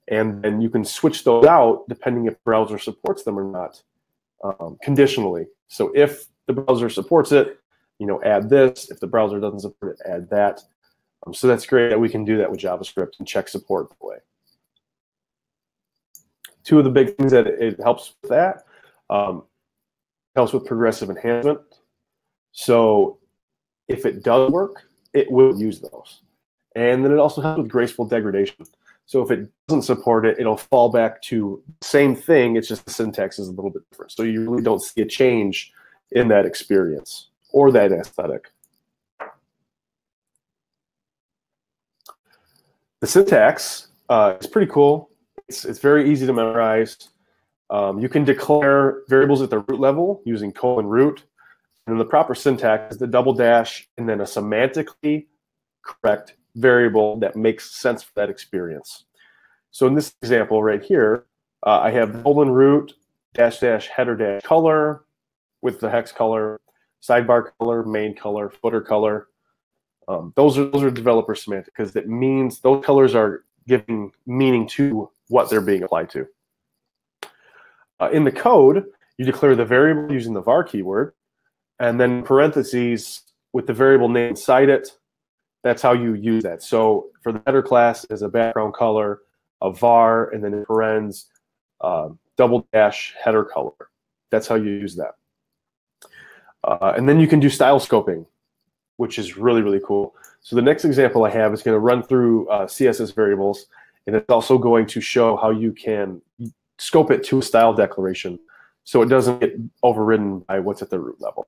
And then you can switch those out depending if the browser supports them or not, conditionally. So if the browser supports it, add this. If the browser doesn't support it, add that. So that's great that we can do that with JavaScript and check support that way. Two of the big things that it helps with that, helps with progressive enhancement. So if it does work, it will use those. And then it also helps with graceful degradation. So if it doesn't support it, it'll fall back to the same thing. It's just the syntax is a little bit different. So you really don't see a change in that experience or that aesthetic. The syntax is pretty cool. It's very easy to memorize. You can declare variables at the root level using :root. And then the proper syntax is the double dash and then a semantically correct variable that makes sense for that experience. So in this example right here, I have :root -- header - color with the hex color, sidebar color, main color, footer color. Those are developer semantics because it means those colors are giving meaning to what they're being applied to. In the code, you declare the variable using the var keyword, and then parentheses with the variable name inside it. That's how you use that. So for the header class is a background color, a var, and then in parens, double dash header color. That's how you use that. And then you can do style scoping, which is really, really cool. So the next example I have is going to run through CSS variables, and it's also going to show how you can scope it to a style declaration so it doesn't get overridden by what's at the root level.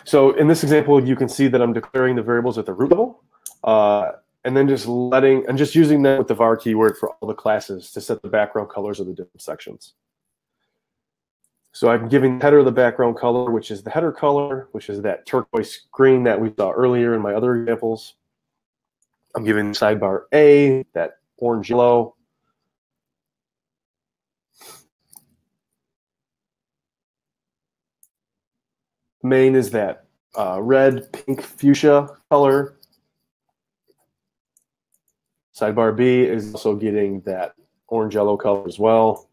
So in this example, you can see that I'm declaring the variables at the root level, and then just using that with the var keyword for all the classes to set the background colors of the different sections. So I'm giving the header the background color, which is the header color, which is that turquoise green that we saw earlier in my other examples. I'm giving sidebar A that orange yellow. Main is that red, pink, fuchsia color. Sidebar B is also getting that orange yellow color as well.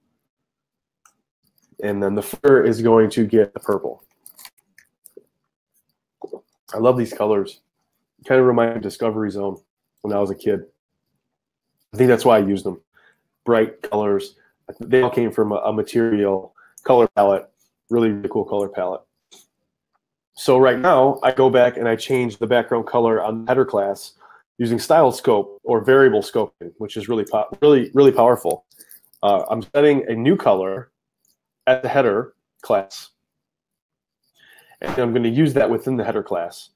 And then the footer is going to get the purple. I love these colors. Kind of remind me of Discovery Zone when I was a kid. I think that's why I used them. Bright colors. They all came from a material color palette. Really, really cool color palette. So right now, I go back and I change the background color on the header class using style scope or variable scoping, which is really powerful. I'm setting a new color at the header class, and I'm going to use that within the header class,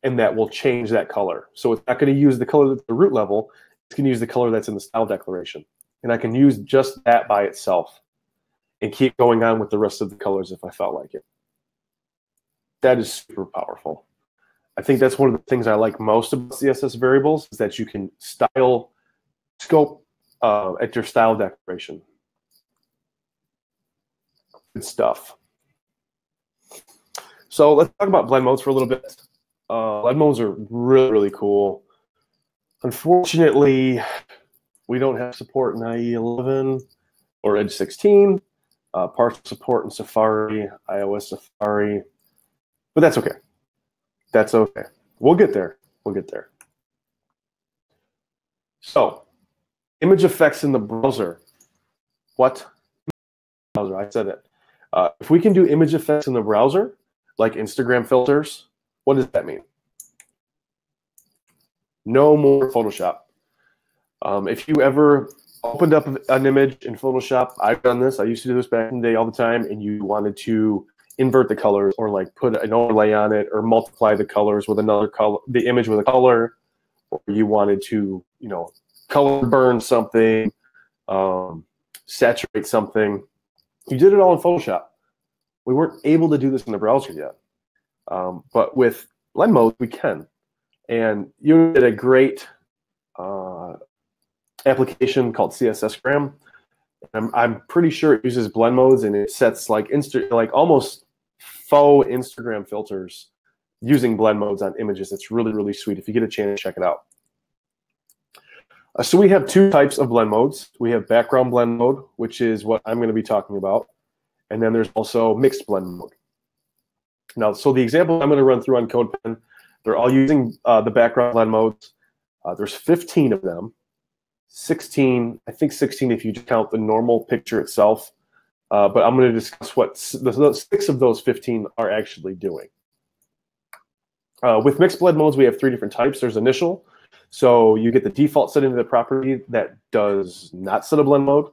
and that will change that color. So it's not going to use the color that's at the root level. It's going to use the color that's in the style declaration, and I can use just that by itself and keep going on with the rest of the colors if I felt like it. That is super powerful. I think that's one of the things I like most about CSS variables is that you can style scope at your style declaration. Good stuff. So let's talk about blend modes for a little bit. Blend modes are really cool. Unfortunately, we don't have support in IE 11 or Edge 16, partial support in Safari, iOS Safari, but that's okay. That's okay. We'll get there. We'll get there. So, image effects in the browser. What? Browser, I said it. If we can do image effects in the browser, like Instagram filters, what does that mean? No more Photoshop. If you ever opened up an image in Photoshop, I've done this. I used to do this back in the day all the time, and you wanted to invert the colors or like put an overlay on it or multiply the colors with another color, the image with a color, or you wanted to, you know, color burn something, saturate something. You did it all in Photoshop. We weren't able to do this in the browser yet. But with blend mode, we can. And you did a great application called CSS. I'm pretty sure it uses blend modes and it sets like almost faux Instagram filters using blend modes on images. It's really sweet. If you get a chance, check it out. So we have two types of blend modes. We have background blend mode, which is what I'm going to be talking about. And then there's also mixed blend mode. Now, so the example I'm going to run through on CodePen, they're all using the background blend modes. There's 15 of them. 16, I think 16 if you just count the normal picture itself. But I'm going to discuss what the 6 of those 15 are actually doing. With mixed blend modes, we have 3 different types. There's initial. So you get the default setting of the property that does not set a blend mode.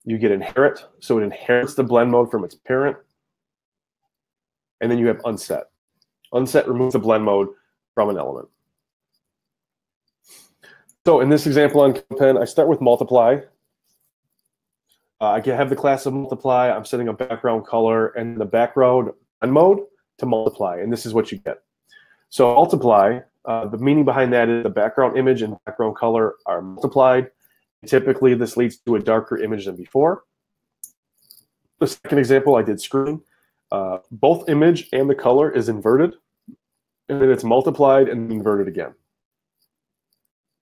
You get inherit. So it inherits the blend mode from its parent. And then you have unset. Unset removes the blend mode from an element. So in this example on CodePen, I start with multiply. I have the class of multiply. I'm setting a background color and the background blend mode to multiply, and this is what you get. So multiply, the meaning behind that is the background image and background color are multiplied. Typically, this leads to a darker image than before. The second example, I did screen. Both image and the color is inverted, and then it's multiplied and inverted again.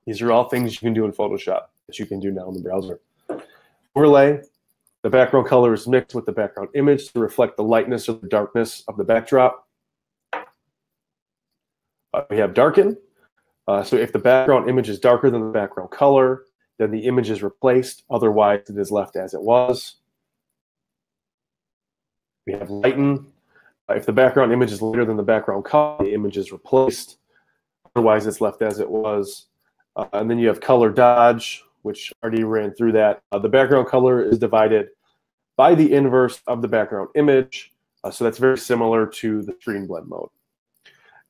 These are all things you can do in Photoshop that you can do now in the browser. Overlay, the background color is mixed with the background image to reflect the lightness or the darkness of the backdrop. We have darken. So if the background image is darker than the background color, then the image is replaced. Otherwise, it is left as it was. We have lighten. If the background image is lighter than the background color, the image is replaced. Otherwise, it's left as it was. And then you have color dodge, which already ran through that. The background color is divided by the inverse of the background image. So that's very similar to the screen blend mode.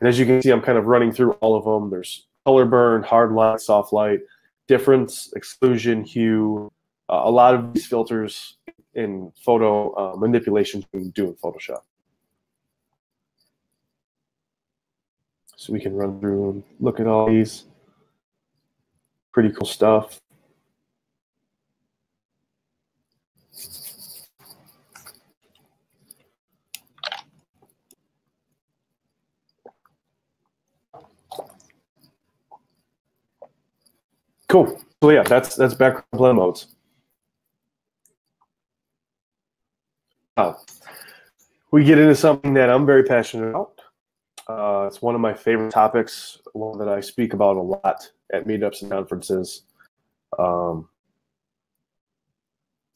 And as you can see, I'm kind of running through all of them. There's color burn, hard light, soft light, difference, exclusion, hue. A lot of these filters in photo manipulation you can do in Photoshop. So we can run through and look at all these. Pretty cool stuff. Cool. So yeah, that's background blend modes. We get into something that I'm very passionate about. It's one of my favorite topics, one that I speak about a lot at meetups and conferences.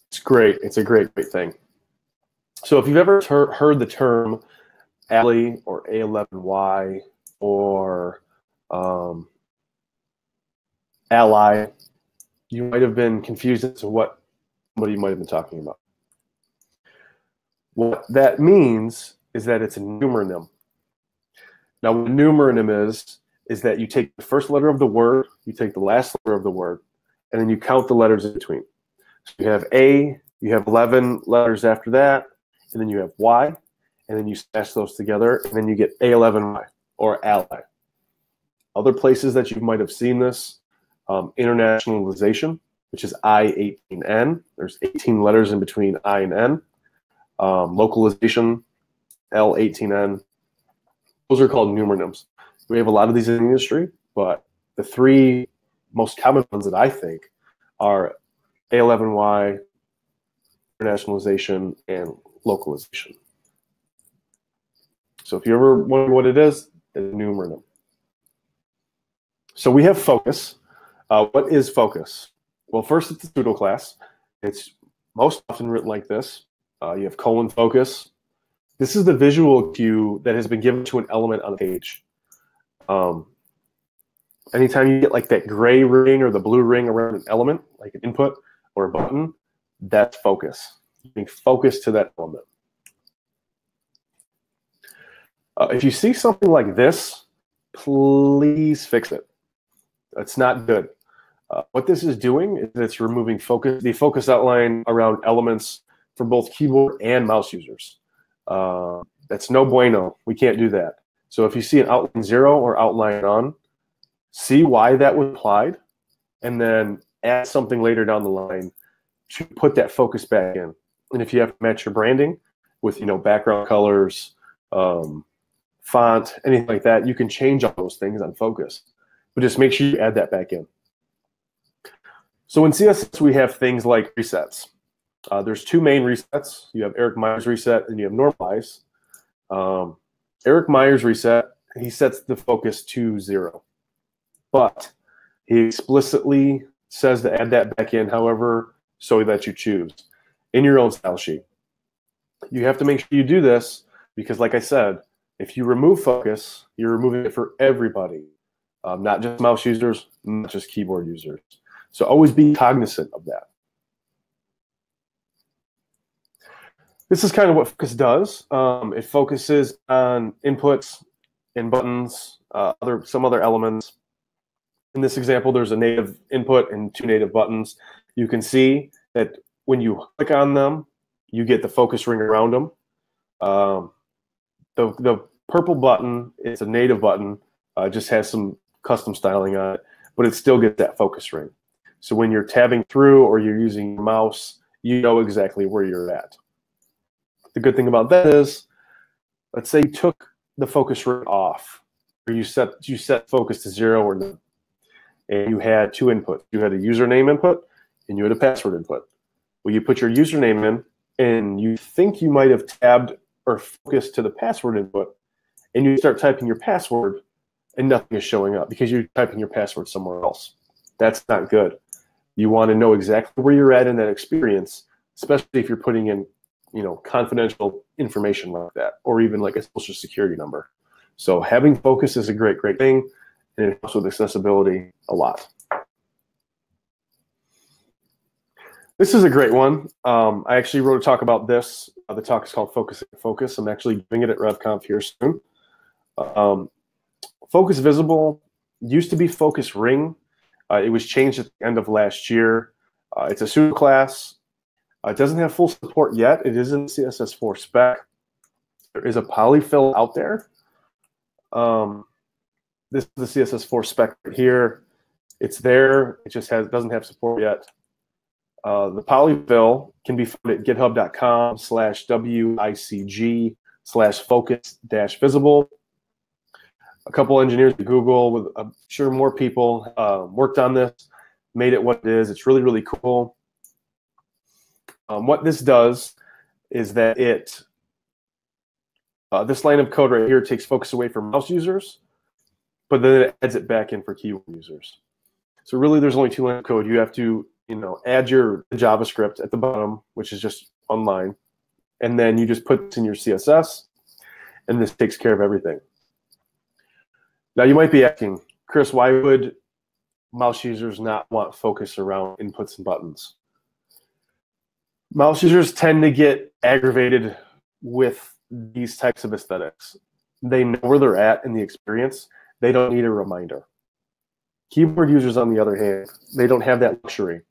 It's great. It's a great thing. So if you've ever heard the term alley or A11Y or ally, you might have been confused as to what somebody might have been talking about. What that means is that it's a numeronym. Now, what a numeronym is that you take the first letter of the word, you take the last letter of the word, and then you count the letters in between. So you have A, you have 11 letters after that, and then you have Y, and then you smash those together, and then you get A11Y, or ally. Other places that you might have seen this, internationalization, which is I18N. There's 18 letters in between I and N. Localization, L18N. Those are called numeronyms. We have a lot of these in the industry, but the three most common ones that I think are A11Y, internationalization, and localization. So if you ever wonder what it is, it's a numeronym. So we have focus. What is focus? Well, first it's a pseudo class. It's most often written like this. You have colon focus. This is the visual cue that has been given to an element on a page. Anytime you get like that gray ring or the blue ring around an element, like an input or a button, that's focus. You bring focus to that element. If you see something like this, please fix it. That's not good. What this is doing is it's removing focus, the focus outline around elements for both keyboard and mouse users. That's no bueno. We can't do that. So if you see an outline 0 or outline on, see why that was applied, and then add something later down the line to put that focus back in. And if you have to match your branding with, you know, background colors, font, anything like that, you can change all those things on focus. But just make sure you add that back in. So in CSS, we have things like resets. There's two main resets. You have Eric Meyer's reset and you have normalize. Eric Meyer's reset, he sets the focus to 0. But he explicitly says to add that back in, however, so that you choose in your own style sheet. You have to make sure you do this because, like I said, if you remove focus, you're removing it for everybody, not just mouse users, not just keyboard users. So always be cognizant of that. This is kind of what focus does. It focuses on inputs and buttons, some other elements. In this example, there's a native input and 2 native buttons. You can see that when you click on them, you get the focus ring around them. The purple button is a native button, just has some custom styling on it, but it still gets that focus ring. So when you're tabbing through or you're using your mouse, you know exactly where you're at. The good thing about that is, let's say you took the focus ring off, or you set focus to 0 or none, and you had 2 inputs. You had a username input and you had a password input. Well, you put your username in, and you think you might have tabbed or focused to the password input, and you start typing your password, and nothing is showing up because you're typing your password somewhere else. That's not good. You want to know exactly where you're at in that experience, especially if you're putting in, you know, confidential information like that, or even like a social security number. So having focus is a great, great thing, and it helps with accessibility a lot. This is a great one. I actually wrote a talk about this. The talk is called Focus. I'm actually giving it at RevConf here soon. Focus visible used to be focus ring. It was changed at the end of last year. It's a pseudo class. It doesn't have full support yet. It is in CSS4 spec. There is a polyfill out there. This is the CSS4 spec right here. It's there. It just doesn't have support yet. The polyfill can be found at github.com/wicg/focus-visible. A couple engineers at Google, with I'm sure more people, worked on this, made it what it is. It's really, really cool. What this does is that this line of code right here takes focus away from mouse users, but then it adds it back in for keyboard users. So really, there's only 2 lines of code. You have to, you know, add your JavaScript at the bottom, which is just one line, and then you just put this in your CSS, and this takes care of everything. Now you might be asking, Chris, why would mouse users not want focus around inputs and buttons? Mouse users tend to get aggravated with these types of aesthetics. They know where they're at in the experience. They don't need a reminder. Keyboard users, on the other hand, they don't have that luxury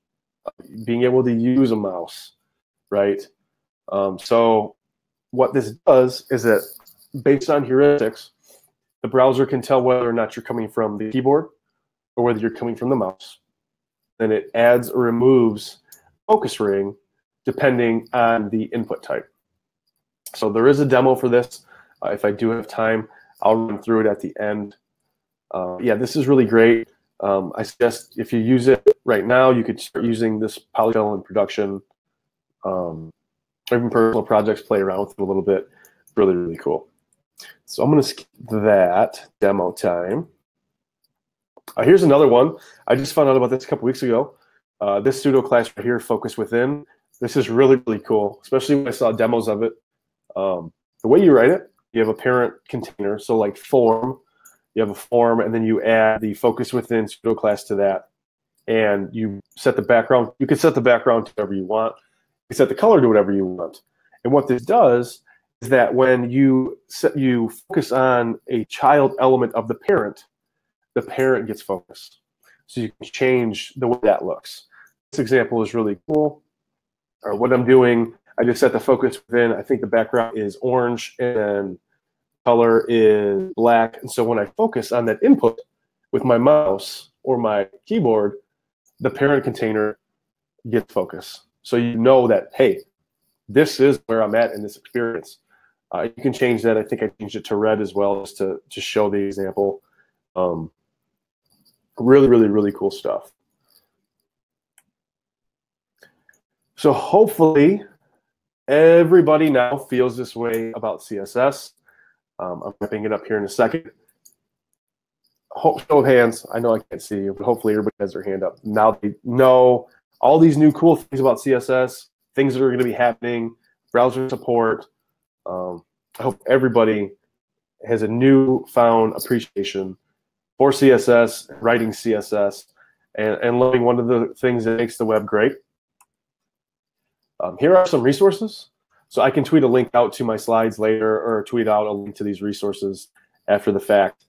of being able to use a mouse, right? So what this does is that based on heuristics, the browser can tell whether or not you're coming from the keyboard or whether you're coming from the mouse. Then it adds or removes focus ring depending on the input type. So there is a demo for this. If I do have time, I'll run through it at the end. Yeah, this is really great. I suggest if you use it right now, you could start using this polyfill in production. Even personal projects, play around with it a little bit. Really, really cool. So I'm going to skip that demo time. Here's another one. I just found out about this a couple weeks ago. This pseudo class right here, Focus Within. This is really, really cool, especially when I saw demos of it. The way you write it, you have a parent container, so like form. You have a form, and then you add the Focus Within pseudo class to that, and you set the background. You can set the background to whatever you want. You set the color to whatever you want. And what this does is that when you focus on a child element of the parent gets focused. So you can change the way that looks. This example is really cool. What I'm doing, I just set the Focus Within. I think the background is orange and color is black. And so when I focus on that input with my mouse or my keyboard, the parent container gets focus. So you know that, hey, this is where I'm at in this experience. You can change that. I think I changed it to red as well, just to show the example. Really, really, really cool stuff. So hopefully everybody now feels this way about CSS. I'm wrapping it up here in a second. Show of hands. I know I can't see you, but hopefully everybody has their hand up. Now they know all these new cool things about CSS, things that are going to be happening, browser support. I hope everybody has a newfound appreciation for CSS, writing CSS, and learning one of the things that makes the web great. Here are some resources. So I can tweet a link out to my slides later, or tweet out a link to these resources after the fact.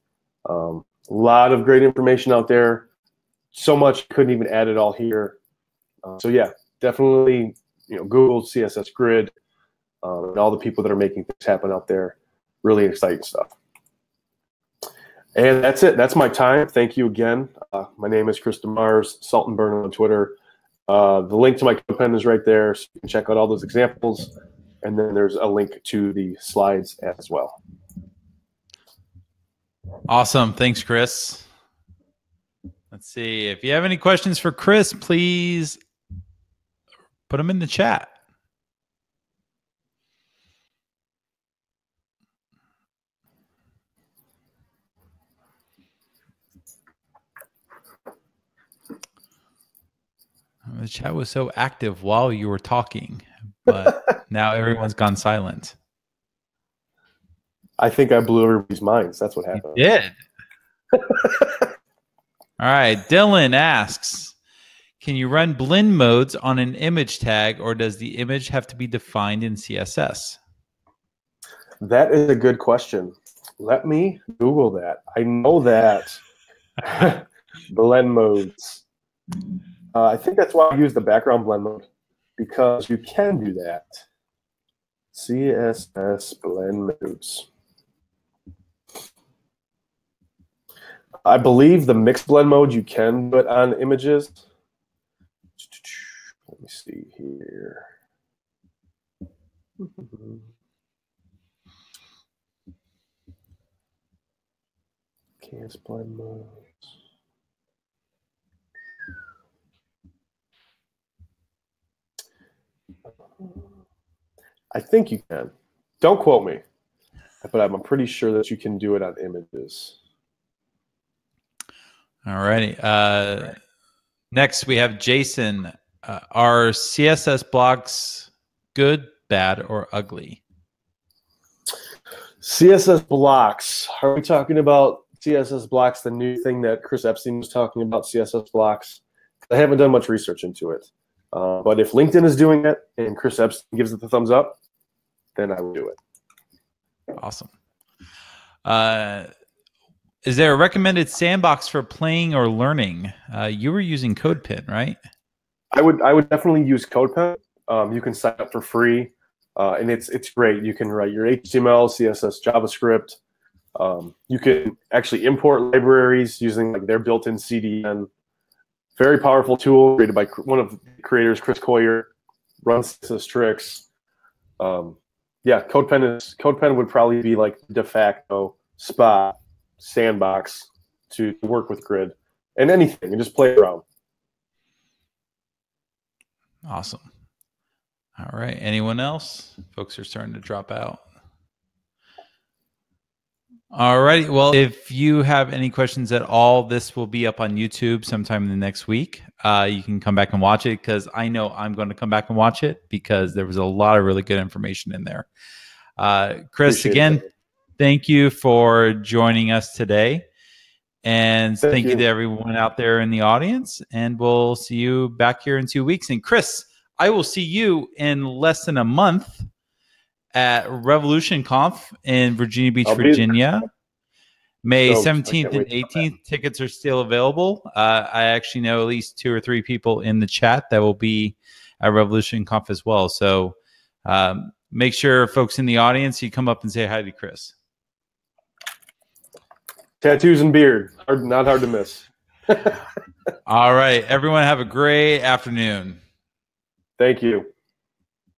A lot of great information out there. So much, couldn't even add it all here. So yeah, definitely, Google CSS Grid and all the people that are making things happen out there. Really exciting stuff. And that's it. That's my time. Thank you again. My name is Chris DeMars, Salt and Burn on Twitter. The link to my pen is right there, so you can check out all those examples. And then there's a link to the slides as well.
Awesome. Thanks, Chris. Let's see. If you have any questions for Chris, please put them in the chat. The chat was so active while you were talking, but now everyone's gone silent.
I think I blew everybody's minds. That's what happened.
You did. All right. Dylan asks, can you run blend modes on an image tag, or does the image have to be defined in CSS?
That is a good question. Let me Google that. I know that. Blend modes. I think that's why I use the background blend mode, because you can do that. CSS blend modes. I believe the mixed blend mode you can put on images. Let me see here. CSS blend modes. I think you can. Don't quote me, but I'm pretty sure that you can do it on images.
All righty. Next, we have Jason. Are CSS blocks good, bad, or ugly?
CSS blocks. Are we talking about CSS blocks, the new thing that Chris Epstein was talking about, CSS blocks? I haven't done much research into it. But if LinkedIn is doing it and Chris Epstein gives it the thumbs up, then I will do it.
Awesome. Is there a recommended sandbox for playing or learning? You were using CodePen, right?
I would definitely use CodePen. You can sign up for free, and it's great. You can write your HTML, CSS, JavaScript. You can actually import libraries using like their built-in CDN. Very powerful tool created by one of the creators, Chris Coyier. Runs CSS tricks. Yeah, CodePen would probably be like de facto spot sandbox to work with Grid and anything and just play around.
Awesome. All right. Anyone else? Folks are starting to drop out. All right. Well, if you have any questions at all, this will be up on YouTube sometime in the next week. You can come back and watch it because I know I'm going to come back and watch it because there was a lot of really good information in there. Chris, again, thank you for joining us today. And thank you to everyone out there in the audience. And we'll see you back here in 2 weeks. And Chris, I will see you in less than a month at Revolution Conf in Virginia Beach, Virginia. May 17th and 18th. Tickets are still available. I actually know at least 2 or 3 people in the chat that will be at Revolution Conf as well. So make sure, folks in the audience, you come up and say hi to Chris.
Tattoos and beard. Not hard to miss.
All right. Everyone have a great afternoon.
Thank you.